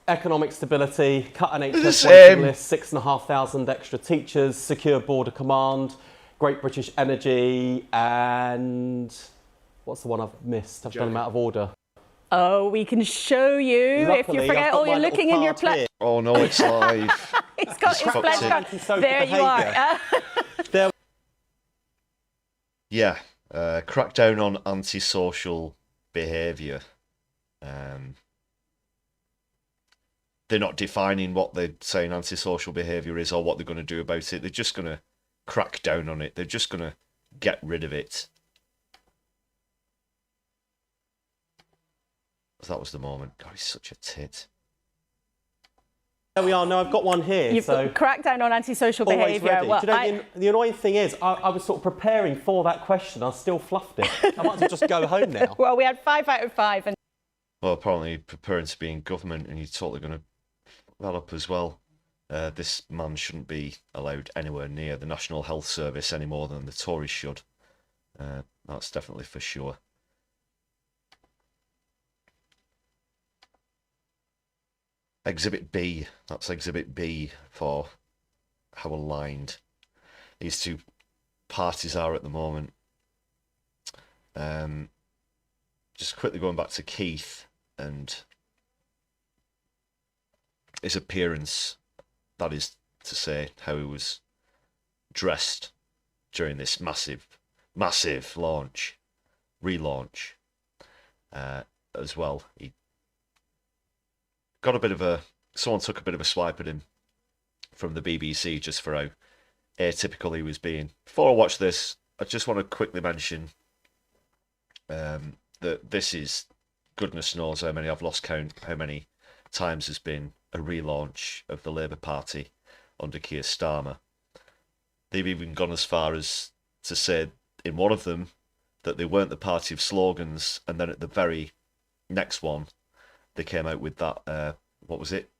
Economic stability, cut an They're the NHS same. waiting list, 6,500 extra teachers, secure border command, Great British Energy, and what's the one I've missed? I've done them out of order. Oh, we can show you if Luckily, you forget. I've got Oh, you're my looking little in your card here. Oh no, it's live. It's got his fucked pledge it. card. Antisocial There you are. There Yeah, crackdown on antisocial behaviour. They're not defining what they're saying antisocial behaviour is or what they're going to do about it. They're just going to crack down on it. They're just going to get rid of it. That was the moment. God, he's such a tit. There we are. No, I've got one here. You've so got crackdown on antisocial always behaviour. ready. Well, Do you know, the annoying thing is, I was sort of preparing for that question. I still fluffed it. I might as well just go home now. well, we had 5 out of 5. And Well, apparently preparing to be in government and he's totally going to that up as well. This man shouldn't be allowed anywhere near the National Health Service any more than the Tories should. That's definitely for sure. Exhibit B. That's Exhibit B for how aligned these two parties are at the moment. Just quickly going back to Keith and his appearance, that is to say, how he was dressed during this massive relaunch as well. He got a bit of someone took a bit of a swipe at him from the BBC just for how atypical he was being. Before I watch this, I just want to quickly mention that this is, goodness knows how many, I've lost count how many times there's been a relaunch of the Labour Party under Keir Starmer. They've even gone as far as to say in one of them that they weren't the party of slogans, and then at the very next one they came out with that, what was it?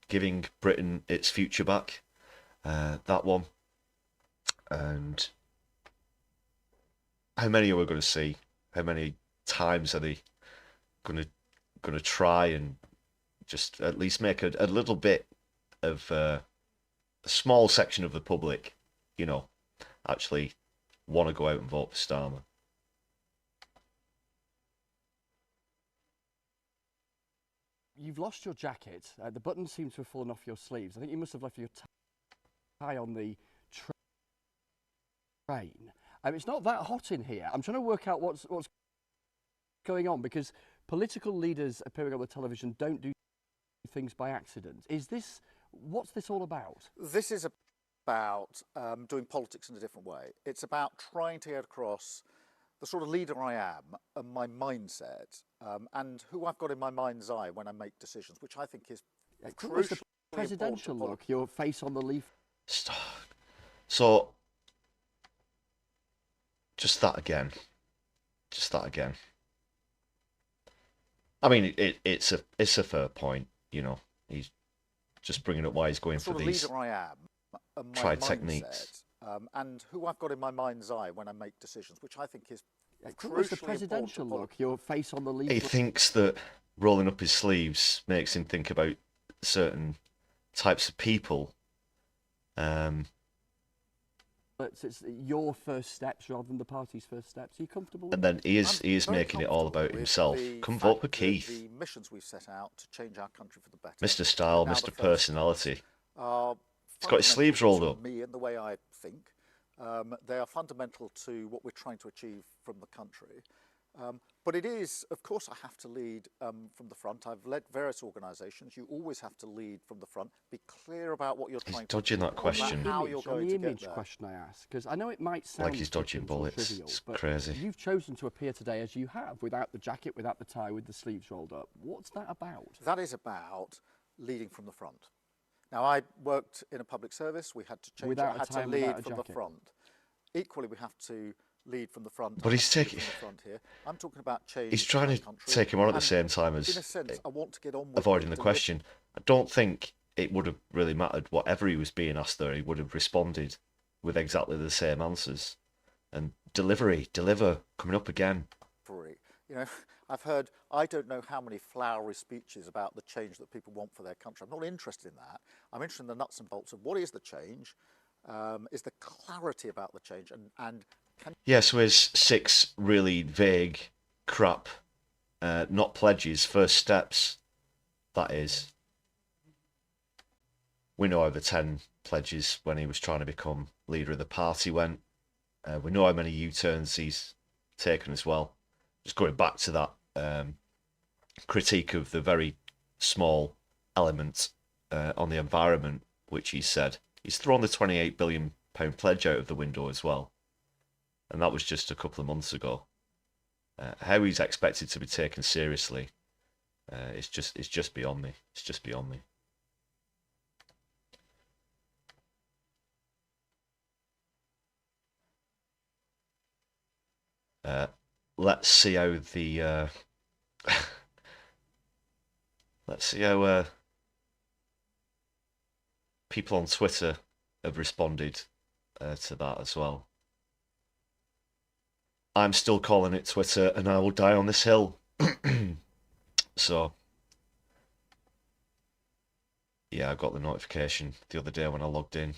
Giving Britain its future back. That one. And how many are we going to see? How many times are they going to try and just at least make a little bit of a small section of the public, actually want to go out and vote for Starmer? You've lost your jacket. The buttons seem to have fallen off your sleeves. I think you must have left your tie on the train. It's not that hot in here. I'm trying to work out what's going on? Because political leaders appearing on the television don't do things by accident. What's this all about? This is about doing politics in a different way. It's about trying to get across the sort of leader I am and my mindset and who I've got in my mind's eye when I make decisions, which I think is crucial. Presidential look, your face on the leaf. Stop. So, just that again. I mean, it's a fair point, you know. He's just bringing up why he's going for these leader I am and my tried mindset, techniques. And who I've got in my mind's eye when I make decisions, which I think is the presidential look, your face on the leaf. He thinks that rolling up his sleeves makes him think about certain types of people. It's your first steps rather than the party's first steps. Are you comfortable with And then he is making it all about himself. Come vote for Keith. The missions we've set out to change our country for the better. Mr. Style, Mr. Personality. He's got his sleeves rolled up. Me and the way I think. They are fundamental to what we're trying to achieve from the country. But it is, of course, I have to lead from the front. I've led various organisations. You always have to lead from the front. Be clear about what you're trying to do. He's dodging that question. How you're going the to get image there. question I ask, because I know it might sound Like he's dodging bullets. trivial, It's but crazy. You've chosen to appear today as you have, without the jacket, without the tie, with the sleeves rolled up. What's that about? That is about leading from the front. Now, I worked in a public service. We had to change. Without I had a tie, to without lead a from the jacket. front. Equally, we have to lead from the front. But he's taking. Here. I'm talking about change. He's trying to take him on at the same time as in a sense, I want to get on with avoiding the question. I don't think it would have really mattered whatever he was being asked there. He would have responded with exactly the same answers. And deliver, coming up again. You know, I've heard, I don't know how many flowery speeches about the change that people want for their country. I'm not interested in that. I'm interested in the nuts and bolts of what is the change, is the clarity about the change, and can... Yeah, so here's 6 really vague, crap, not pledges, first steps, that is. We know how the 10 pledges when he was trying to become leader of the party went. We know how many U-turns he's taken as well. Just going back to that critique of the very small element on the environment, which he said. He's thrown the £28 billion pledge out of the window as well. And that was just a couple of months ago. How he's expected to be taken seriously, it's just beyond me. It's just beyond me. Let's see how the let's see how people on Twitter have responded to that as well. I'm still calling it Twitter, and I will die on this hill. So, yeah, I got the notification the other day when I logged in.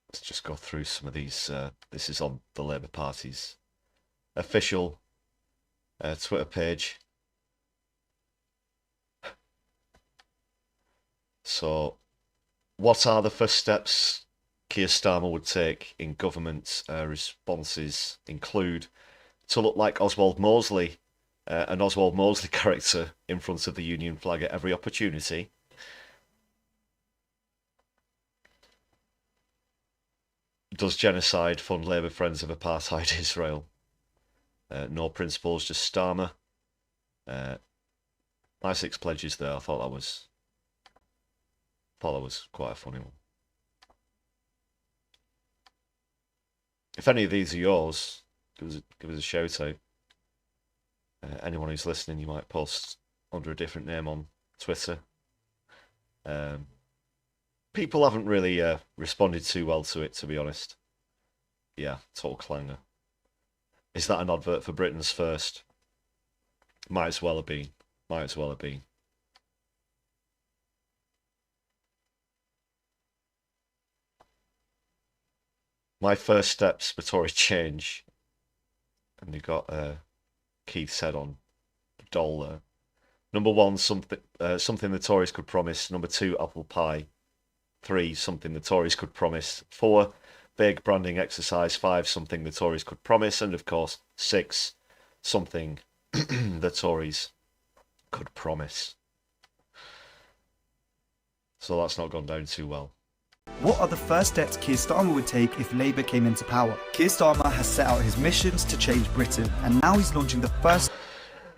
Let's just go through some of these. This is on the Labour Party's official Twitter page. So, what are the first steps Keir Starmer would take in government? Responses include to look like Oswald Mosley, an Oswald Mosley character in front of the Union flag at every opportunity. Does genocide fund Labour friends of apartheid Israel? No principles, just Starmer. My 6 pledges there. I thought that was quite a funny one. If any of these are yours, give us a shout out. Anyone who's listening, you might post under a different name on Twitter. People haven't really responded too well to it, to be honest. Yeah, total clanger. Is that an advert for Britain's First? Might as well have been. Might as well have been. My first steps for Tory change. And they got Keith said on the doll there. Number 1, something the Tories could promise. Number 2, apple pie. 3, something the Tories could promise. 4, vague branding exercise. 5, something the Tories could promise. And of course, 6, something the Tories could promise. So that's not gone down too well. What are the first steps Keir Starmer would take if Labour came into power? Keir Starmer has set out his missions to change Britain, and now he's launching the first.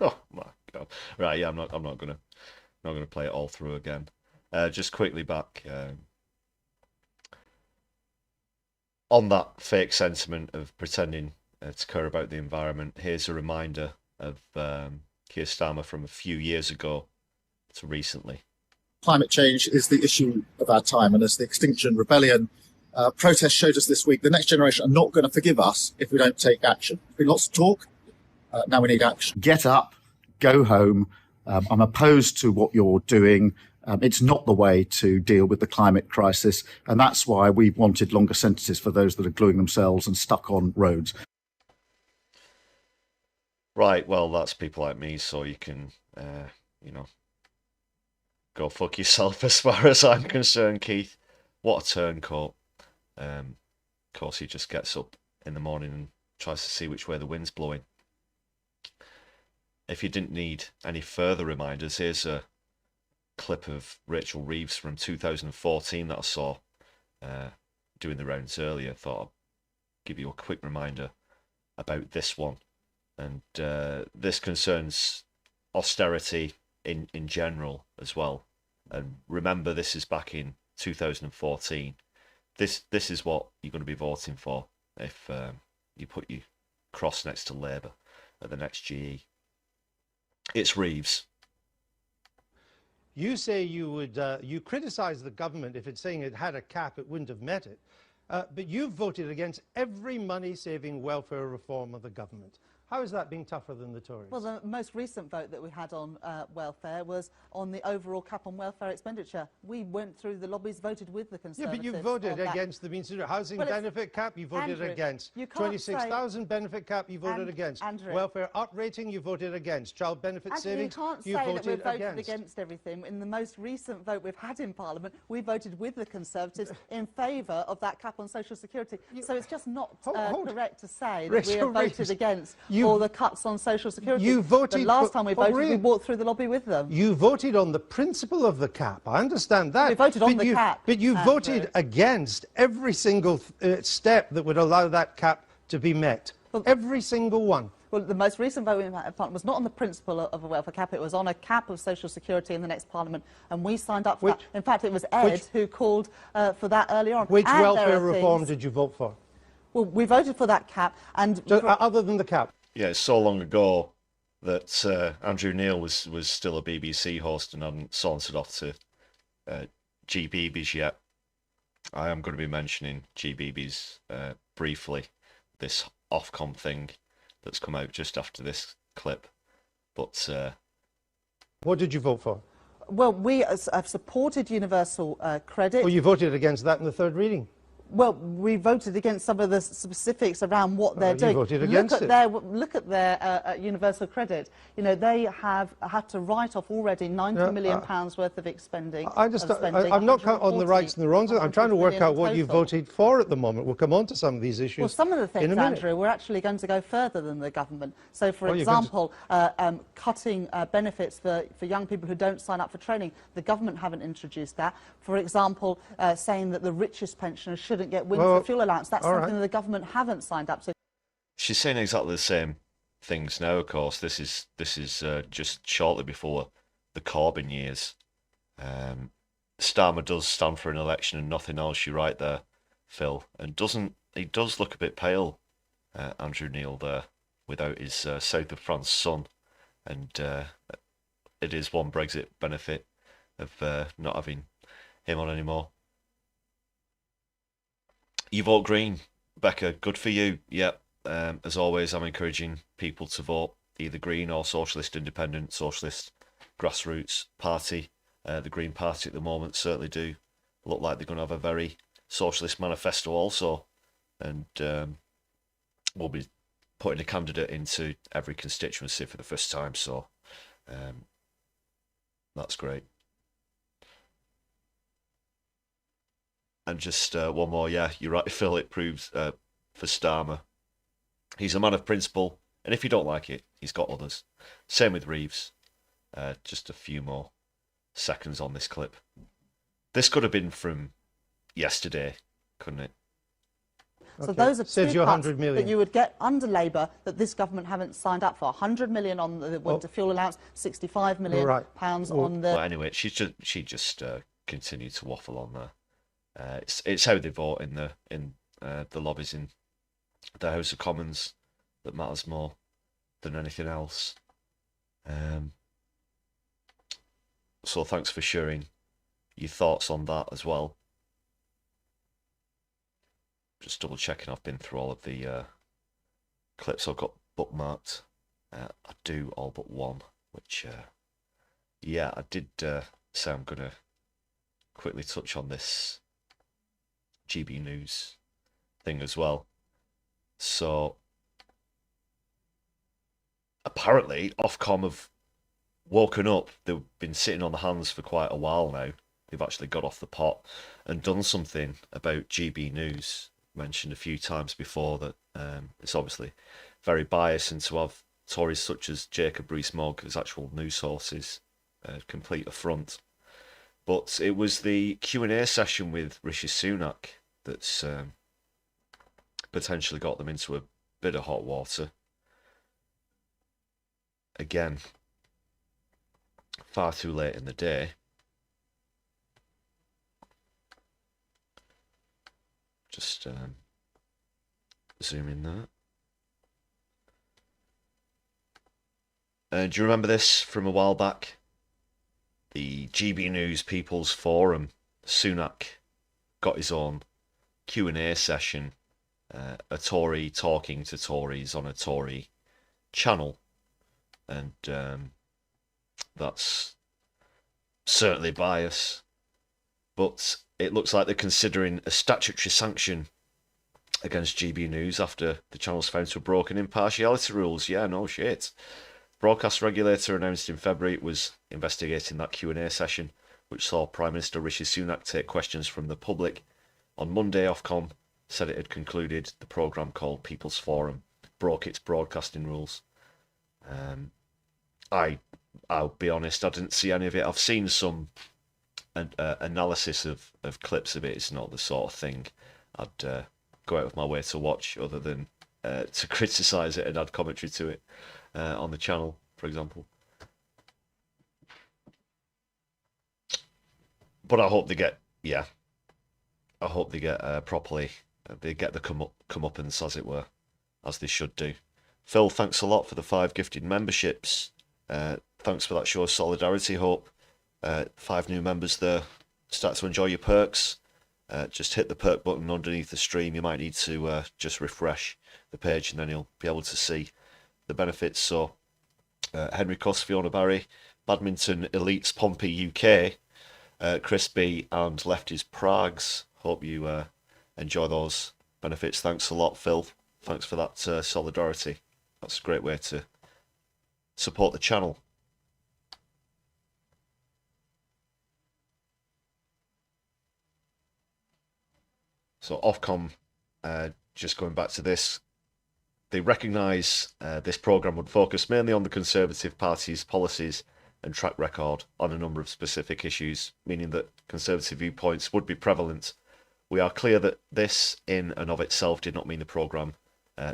Oh my God! Right, yeah, I'm not gonna play it all through again. Just quickly back on that fake sentiment of pretending to care about the environment. Here's a reminder of Keir Starmer from a few years ago to recently. Climate change is the issue of our time, and as the Extinction Rebellion protest showed us this week, the next generation are not going to forgive us if we don't take action. There's been lots of talk, now we need action. Get up, go home. I'm opposed to what you're doing. It's not the way to deal with the climate crisis, and that's why we wanted longer sentences for those that are gluing themselves and stuck on roads. Right, well, that's people like me, so you can, go fuck yourself as far as I'm concerned, Keith. What a turncoat. Of course, he just gets up in the morning and tries to see which way the wind's blowing. If you didn't need any further reminders, here's a clip of Rachel Reeves from 2014 that I saw doing the rounds earlier. Thought I'd give you a quick reminder about this one. And this concerns austerity in general as well. And remember, this is back in 2014. This is what you're going to be voting for if you put your cross next to Labour at the next GE. It's Reeves. You say you would, you criticise the government if it's saying it had a cap, it wouldn't have met it. But you've voted against every money-saving welfare reform of the government. How is that being tougher than the Tories? Well, the most recent vote that we had on welfare was on the overall cap on welfare expenditure. We went through the lobbies, voted with the Conservatives. Yeah, but you voted against the means of housing benefit cap, you voted against. 26,000 benefit cap, you voted against. Welfare uprating, you voted against. Child benefit savings, you voted against everything. In the most recent vote we've had in Parliament, we voted with the Conservatives in favour of that cap on social security. So it's just not correct to say that we have voted against all the cuts on social security. You voted. The last time we voted, we walked through the lobby with them. You voted on the principle of the cap. I understand that. We voted on the cap. But you voted against every single step that would allow that cap to be met. Well, every single one. Well, the most recent vote in Parliament was not on the principle of a welfare cap. It was on a cap of social security in the next Parliament, and we signed up for that. In fact, it was Ed who called for that earlier on. Which welfare reform did you vote for? Well, we voted for that cap, and other than the cap. Yeah, it's so long ago that Andrew Neil was still a BBC host and hadn't sauntered off to GBBs yet. I am going to be mentioning GBBs briefly, this Ofcom thing that's come out just after this clip. But what did you vote for? Well, we have supported universal credit. Well, you voted against that in the third reading. Well, we voted against some of the specifics around what they're doing. You voted against it. Look at their universal credit. You know, they have had to write off already £90 million worth of spending. I'm not on the rights and the wrongs. I'm trying to work out what you voted for at the moment. We'll come on to some of these issues. Well, some of the things, Andrew, we're actually going to go further than the government. So, for example, cutting benefits for young people who don't sign up for training. The government haven't introduced that. For example, saying that the richest pensioners shouldn't get winter fuel allowance. That's something that the government haven't signed up to. She's saying exactly the same things now. Of course, this is just shortly before the Corbyn years. Starmer does stand for an election and nothing else. You're right there, Phil. And he does look a bit pale, Andrew Neil there, without his South of France son. And it is one Brexit benefit of not having him on anymore. You vote Green, Becca. Good for you. Yep. As always, I'm encouraging people to vote either Green or Socialist Independent, Socialist Grassroots Party. The Green Party at the moment certainly do look like they're going to have a very socialist manifesto also. And we'll be putting a candidate into every constituency for the first time. So that's great. And just one more, yeah, you're right, Phil, it proves for Starmer. He's a man of principle, and if you don't like it, he's got others. Same with Reeves. Just a few more seconds on this clip. This could have been from yesterday, couldn't it? So those are Saves two you cuts 100 million. that you would get under Labour that this government haven't signed up for. 100 million on the winter fuel allowance, 65 million pounds on the... Well, anyway, she just continued to waffle on there. It's how they vote in the lobbies in the House of Commons that matters more than anything else. So thanks for sharing your thoughts on that as well. Just double checking I've been through all of the clips I've got bookmarked. I do all but one, which yeah, I did say I'm gonna quickly touch on this GB News thing as well. So apparently Ofcom have woken up. They've been sitting on the hands for quite a while now. They've actually got off the pot and done something about GB News. Mentioned a few times before that it's obviously very biased, and to have Tories such as Jacob Rees-Mogg as actual news sources, complete affront. But it was the Q&A session with Rishi Sunak that's potentially got them into a bit of hot water. Again, far too late in the day. Just zoom in there. Do you remember this from a while back? The GB News People's Forum. Sunak got his own Q&A session. A Tory talking to Tories on a Tory channel. And that's certainly bias. But it looks like they're considering a statutory sanction against GB News after the channel's found to have broken impartiality rules. Yeah, no shit. Broadcast regulator announced in February it was investigating that Q&A session, which saw Prime Minister Rishi Sunak take questions from the public. On Monday, Ofcom said it had concluded the programme called People's Forum broke its broadcasting rules. I'll be honest, I didn't see any of it. I've seen some analysis of clips of it. It's not the sort of thing I'd go out of my way to watch, other than to criticise it and add commentary to it on the channel, for example. But I hope they get, I hope they get properly, they get the comeuppance, as it were, as they should do. Phil, thanks a lot for the 5 gifted memberships. Thanks for that show of solidarity, Hope. 5 new members there. Start to enjoy your perks. Just hit the perk button underneath the stream. You might need to just refresh the page, and then you'll be able to see the benefits. So, Henry Cuss, Fiona Barry, Badminton Elites Pompey UK, Chris B and Lefty's Pragues. Hope you enjoy those benefits. Thanks a lot, Phil. Thanks for that solidarity. That's a great way to support the channel. So Ofcom, just going back to this, they recognise this programme would focus mainly on the Conservative Party's policies and track record on a number of specific issues, meaning that Conservative viewpoints would be prevalent. We are clear that this in and of itself did not mean the programme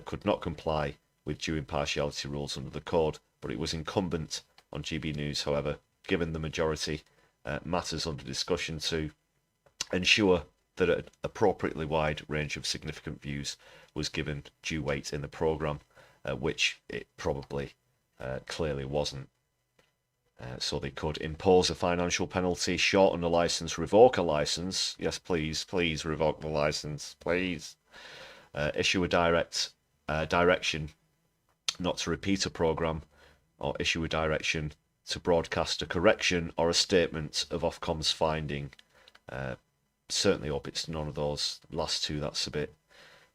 could not comply with due impartiality rules under the Code, but it was incumbent on GB News, however, given the majority matters under discussion, to ensure that an appropriately wide range of significant views was given due weight in the programme, which it probably clearly wasn't. So they could impose a financial penalty, shorten a licence, revoke a licence. Yes, please, please revoke the licence, please. Issue a direction not to repeat a programme, or issue a direction to broadcast a correction or a statement of Ofcom's finding. Certainly hope it's none of those last two. That's a bit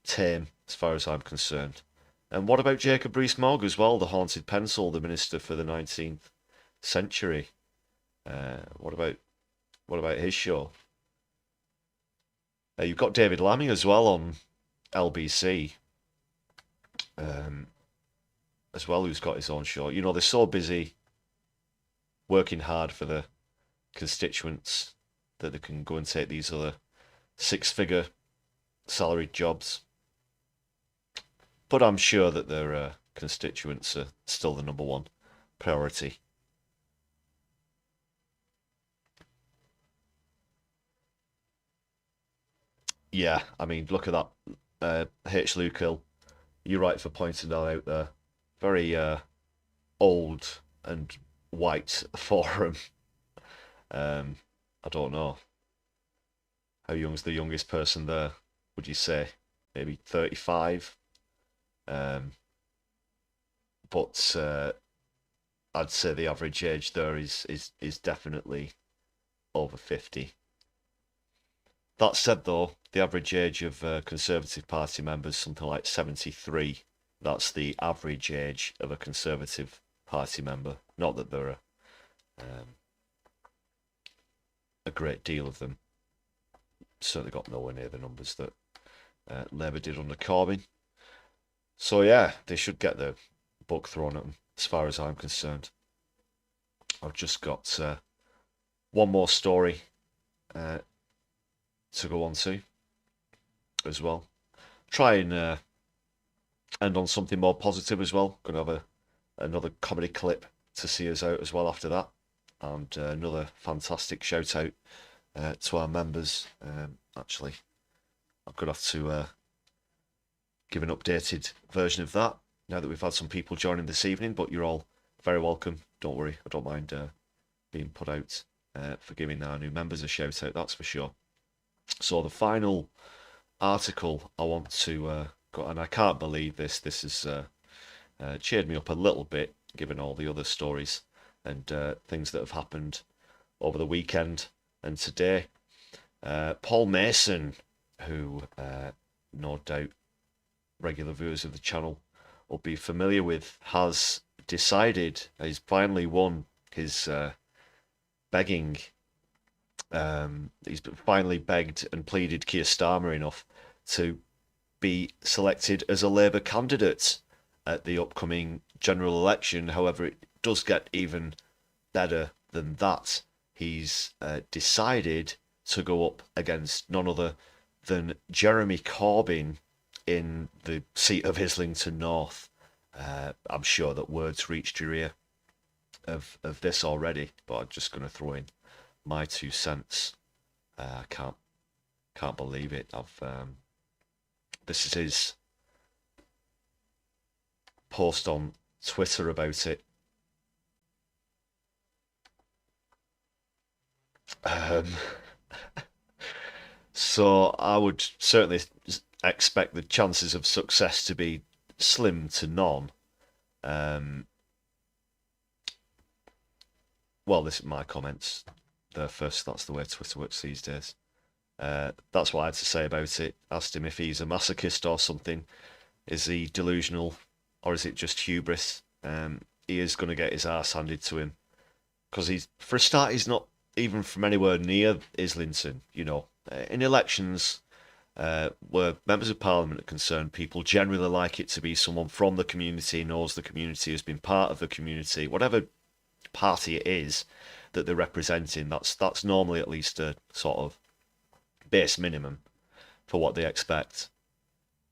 tame as far as I'm concerned. And what about Jacob Rees-Mogg as well, the haunted pencil, the minister for the 19th century? What about his show? You've got David Lammy as well on LBC, as well, who's got his own show. You know, they're so busy working hard for the constituents that they can go and take these other six-figure salaried jobs. But I'm sure that their constituents are still the number one priority. Yeah, I mean, look at that H. Lukill. You're right for pointing that out there. Very old and white forum. I don't know. How young's the youngest person there, would you say? Maybe 35? But I'd say the average age there is definitely over 50. That said, though, the average age of Conservative Party members is something like 73. That's the average age of a Conservative Party member. Not that there are a great deal of them. Certainly got nowhere near the numbers that Labour did under Corbyn. So yeah, they should get the book thrown at them, as far as I'm concerned. I've just got one more story to go on to as well. Try and end on something more positive as well. Going to have another comedy clip to see us out as well after that. And another fantastic shout out to our members. Actually, I'm going to have to give an updated version of that now that we've had some people joining this evening, but you're all very welcome. Don't worry, I don't mind being put out for giving our new members a shout out, that's for sure. So the final article I want to go, and I can't believe this has cheered me up a little bit given all the other stories and things that have happened over the weekend and today. Paul Mason, who no doubt regular viewers of the channel will be familiar with, has decided, he's finally won his begging. He's finally begged and pleaded Keir Starmer enough to be selected as a Labour candidate at the upcoming general election. However, it does get even better than that. He's decided to go up against none other than Jeremy Corbyn in the seat of Islington North. I'm sure that words reached your ear of this already, but I'm just going to throw in my 2 cents. I can't believe it. This is his post on Twitter about it. So I would certainly expect the chances of success to be slim to none. Well, this is my comments there first. That's the way Twitter works these days. That's what I had to say about it. Asked him if he's a masochist or something. Is he delusional or is it just hubris? He is going to get his arse handed to him. Because for a start, he's not even from anywhere near Islington. You know, in elections where members of parliament are concerned, people generally like it to be someone from the community, knows the community, has been part of the community, whatever party it is that they're representing. That's normally at least a sort of base minimum for what they expect.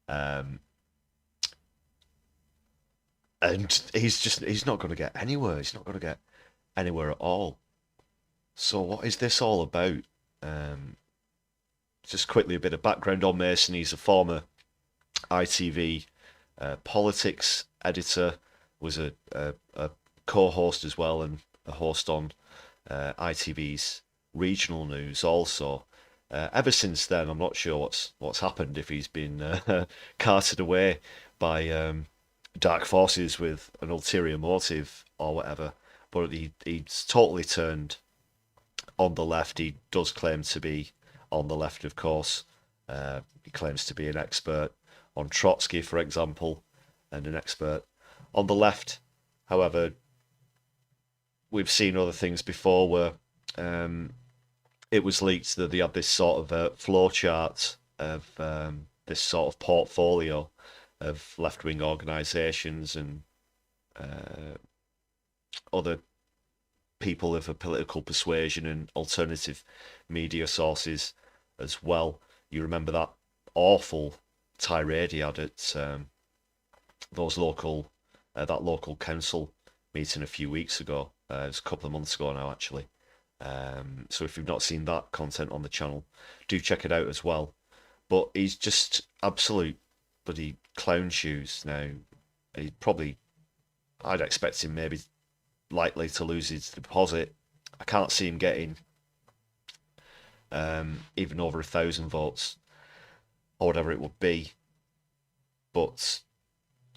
And he's not going to get anywhere. He's not going to get anywhere at all. So what is this all about? Just quickly, a bit of background on Mason. He's a former ITV politics editor, was a co-host as well, and a host on ITV's regional news also. Ever since then, I'm not sure what's happened, if he's been carted away by dark forces with an ulterior motive or whatever. But he's totally turned on the left. He does claim to be on the left, of course. He claims to be an expert on Trotsky, for example, and an expert on the left. However, we've seen other things before where it was leaked that they had this sort of flow chart of this sort of portfolio of left-wing organisations and other people of a political persuasion and alternative media sources as well. You remember that awful tirade he had at those local that local council meeting a few weeks ago. It was a couple of months ago now, actually. So if you've not seen that content on the channel, do check it out as well. But he's just absolute bloody clown shoes now. He probably, I'd expect him maybe likely to lose his deposit. I can't see him getting even over 1,000 votes or whatever it would be. But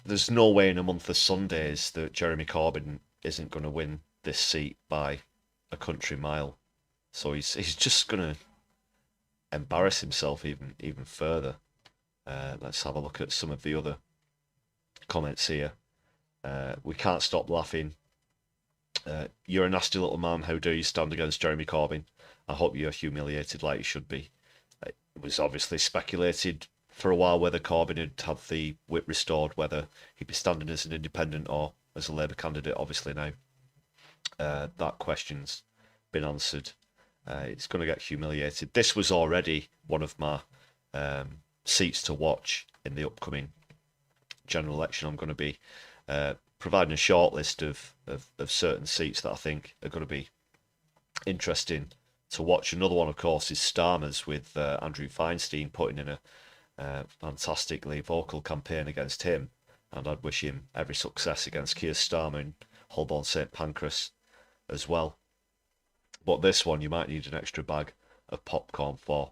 there's no way in a month of Sundays that Jeremy Corbyn isn't going to win this seat by a country mile. So he's just going to embarrass himself even further. Let's have a look at some of the other comments here. We can't stop laughing. You're a nasty little man. How dare you stand against Jeremy Corbyn? I hope you're humiliated like you should be. It was obviously speculated for a while whether Corbyn had had the whip restored, whether he'd be standing as an independent or as a Labour candidate. Obviously now that question's been answered. It's going to get humiliated. This was already one of my seats to watch in the upcoming general election. I'm going to be providing a short list of certain seats that I think are going to be interesting to watch. Another one, of course, is Starmer's, with Andrew Feinstein putting in a fantastically vocal campaign against him, and I'd wish him every success against Keir Starmer in Holborn St Pancras as well. But this one you might need an extra bag of popcorn for.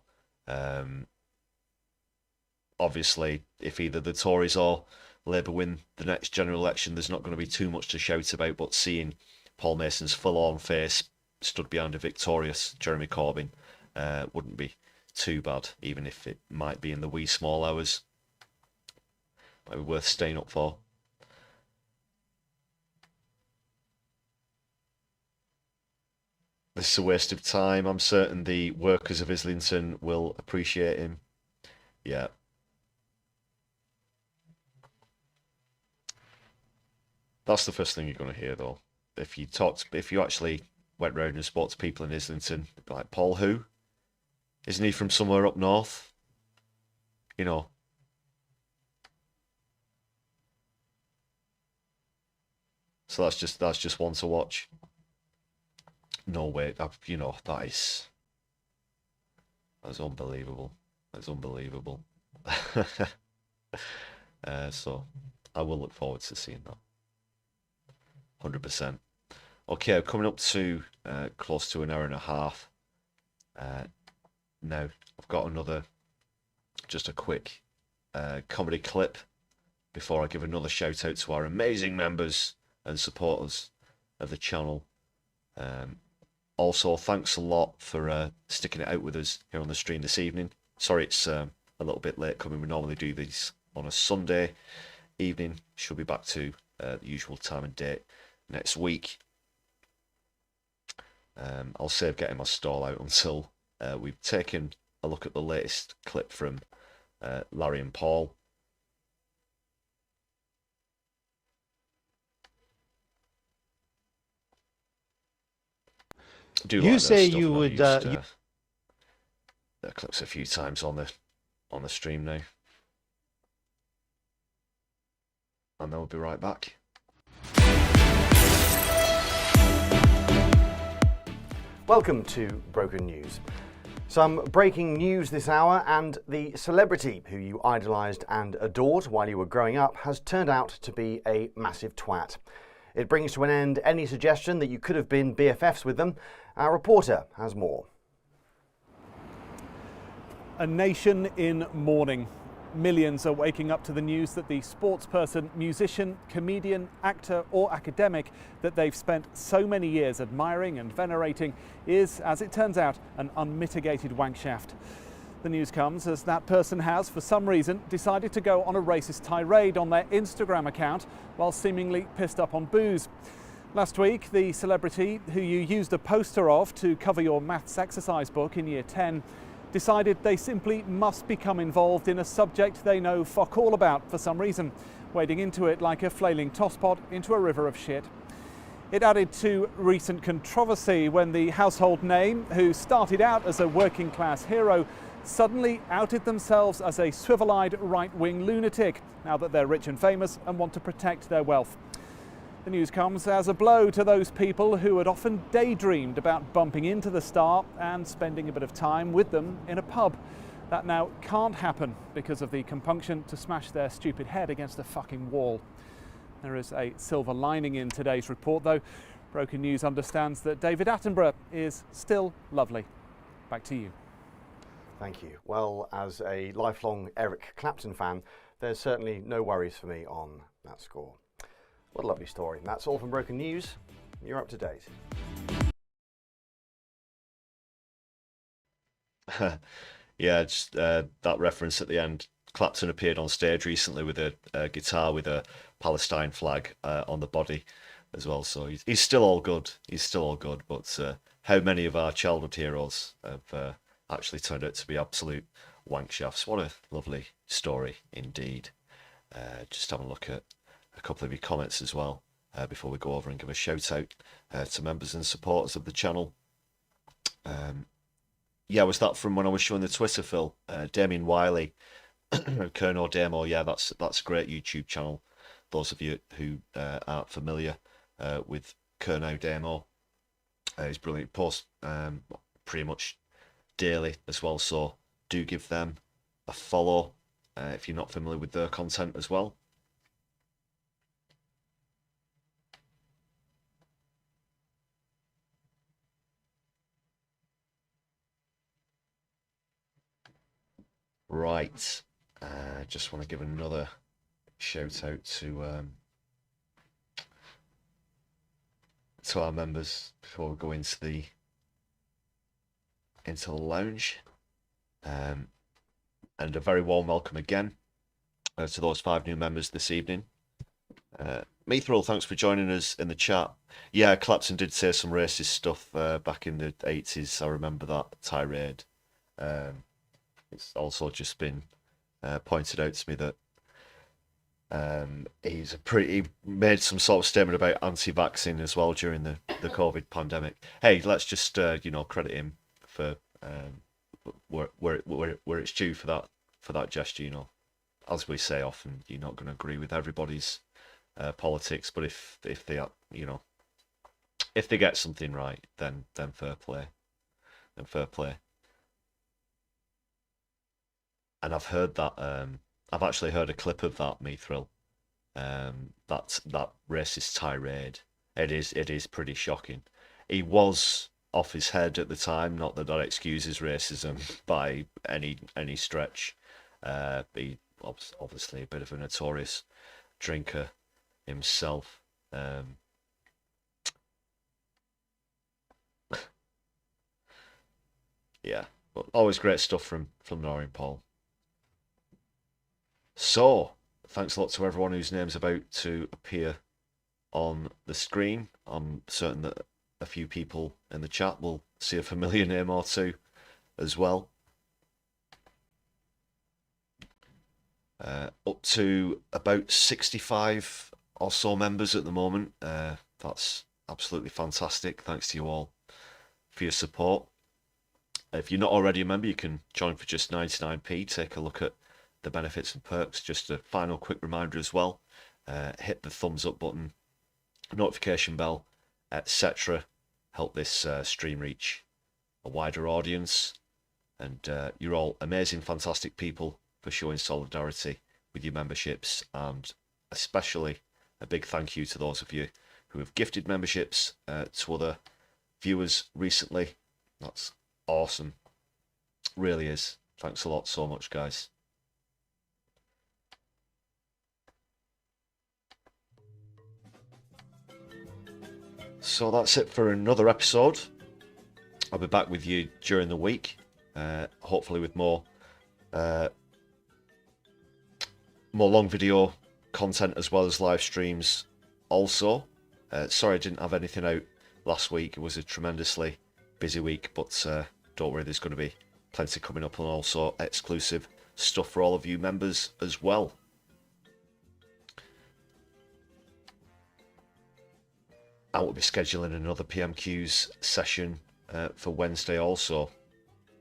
Obviously, if either the Tories or Labour win the next general election, there's not going to be too much to shout about, but seeing Paul Mason's full-on face stood behind a victorious Jeremy Corbyn wouldn't be too bad, even if it might be in the wee small hours. Might be worth staying up for. This is a waste of time. I'm certain the workers of Islington will appreciate him. Yeah. That's the first thing you're going to hear, though. If you actually went round and spoke to people in Islington, they'd be like, Paul who? Isn't he from somewhere up north? You know. So that's just one to watch. No way, you know, that's unbelievable. That's unbelievable. So I will look forward to seeing that. 100%. Okay, coming up to close to an hour and a half. Now I've got just a quick comedy clip before I give another shout out to our amazing members and supporters of the channel. Also, thanks a lot for sticking it out with us here on the stream this evening. Sorry it's a little bit late coming. We normally do these on a Sunday evening. Should be back to the usual time and date next week. I'll save getting my stall out until we've taken a look at the latest clip from Larry and Paul. You say you would. The clips a few times on the stream now, and then we'll be right back. Welcome to Broken News. Some breaking news this hour, and the celebrity who you idolised and adored while you were growing up has turned out to be a massive twat. It brings to an end any suggestion that you could have been BFFs with them. Our reporter has more. A nation in mourning. Millions are waking up to the news that the sportsperson, musician, comedian, actor or academic that they've spent so many years admiring and venerating is, as it turns out, an unmitigated wankshaft. The news comes as that person has, for some reason, decided to go on a racist tirade on their Instagram account while seemingly pissed up on booze. Last week, the celebrity who you used a poster of to cover your maths exercise book in Year 10 decided they simply must become involved in a subject they know fuck all about for some reason, wading into it like a flailing tosspot into a river of shit. It added to recent controversy when the household name, who started out as a working class hero, suddenly outed themselves as a swivel-eyed right-wing lunatic, now that they're rich and famous and want to protect their wealth. The news comes as a blow to those people who had often daydreamed about bumping into the star and spending a bit of time with them in a pub. That now can't happen because of the compunction to smash their stupid head against a fucking wall. There is a silver lining in today's report, though. Broken News understands that David Attenborough is still lovely. Back to you. Thank you. Well, as a lifelong Eric Clapton fan, there's certainly no worries for me on that score. What a lovely story. That's all from Broken News. You're up to date. Yeah, just that reference at the end. Clapton appeared on stage recently with a guitar with a Palestine flag on the body as well. So he's still all good. He's still all good. But how many of our childhood heroes have actually turned out to be absolute wankshafts? What a lovely story indeed. Just have a look at a couple of your comments as well before we go over and give a shout out to members and supporters of the channel. Yeah, was that from when I was showing the Twitter, Phil? Damien Wiley, Colonel Demo. Yeah, that's a great YouTube channel. Those of you who aren't familiar with Colonel Demo, he's brilliant. Posts pretty much daily as well, so do give them a follow if you're not familiar with their content as well. Right, just want to give another shout out to our members before we go into the lounge, and a very warm welcome again to those 5 new members this evening. Mithril, thanks for joining us in the chat. Yeah, Clapton did say some racist stuff back in the 80s. I remember that tirade. It's also just been pointed out to me that he made some sort of statement about anti-vaccine as well during the COVID pandemic. Hey, let's just credit him for where it's due for that gesture. As we say often, you're not going to agree with everybody's politics, but if they if they get something right, then fair play. And I've heard that. I've actually heard a clip of that, Mithril. That racist tirade. It is pretty shocking. He was off his head at the time. Not that excuses racism by any stretch. He obviously a bit of a notorious drinker himself. Yeah, but always great stuff from Noreen Paul. So, thanks a lot to everyone whose name's about to appear on the screen. I'm certain that a few people in the chat will see a familiar name or two as well. Up to about 65 or so members at the moment. That's absolutely fantastic. Thanks to you all for your support. If you're not already a member, you can join for just 99p. Take a look at the benefits and perks. Just a final quick reminder as well, hit the thumbs up button, notification bell, etc. Help this stream reach a wider audience, and you're all amazing, fantastic people for showing solidarity with your memberships, and especially a big thank you to those of you who have gifted memberships to other viewers recently. That's awesome, really is. Thanks a lot so much, guys. So that's it for another episode. I'll be back with you during the week, hopefully with more long video content as well as live streams also. Sorry I didn't have anything out last week. It was a tremendously busy week, but don't worry, there's going to be plenty coming up, and also exclusive stuff for all of you members as well. I will be scheduling another PMQs session for Wednesday also,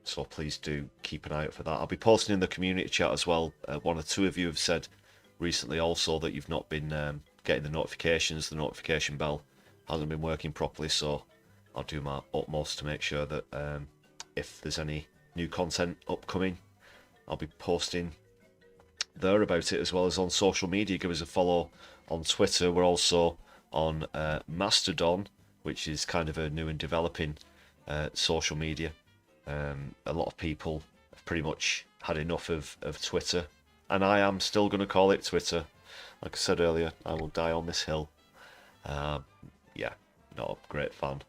so please do keep an eye out for that. I'll be posting in the community chat as well. One or two of you have said recently also that you've not been getting the notifications. The notification bell hasn't been working properly, so I'll do my utmost to make sure that if there's any new content upcoming, I'll be posting there about it, as well as on social media. Give us a follow on Twitter. We're also on Mastodon, which is kind of a new and developing social media. A lot of people have pretty much had enough of Twitter, and I am still going to call it Twitter. Like I said earlier, I will die on this hill. Yeah, not a great fan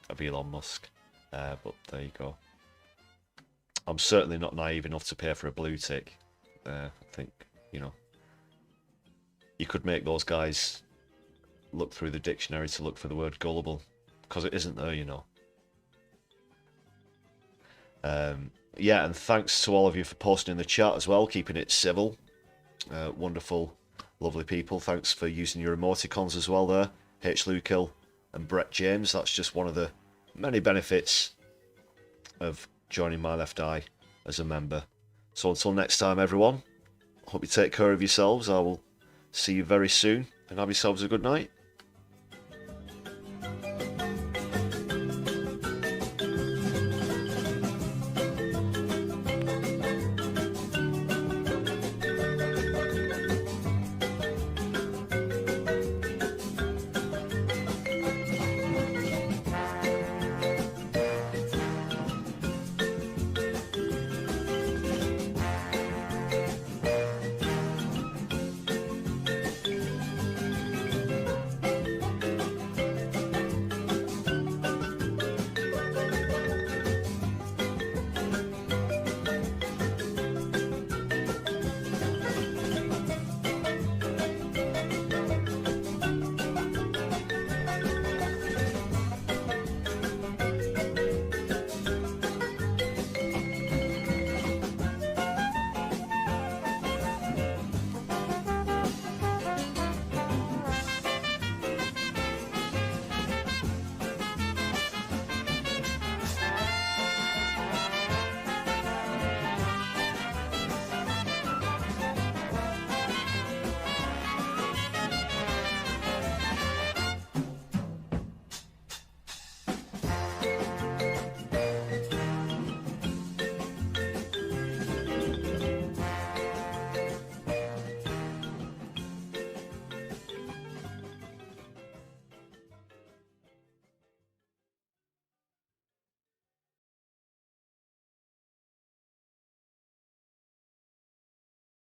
of Elon Musk, but there you go. I'm certainly not naive enough to pay for a blue tick. I think, you know, you could make those guys look through the dictionary to look for the word gullible, because it isn't there, you know. Yeah, and thanks to all of you for posting in the chat as well, keeping it civil. Wonderful, lovely people. Thanks for using your emoticons as well there. H. Lukill and Brett James. That's just one of the many benefits of joining My Left Eye as a member. So until next time, everyone, hope you take care of yourselves. I will see you very soon, and have yourselves a good night.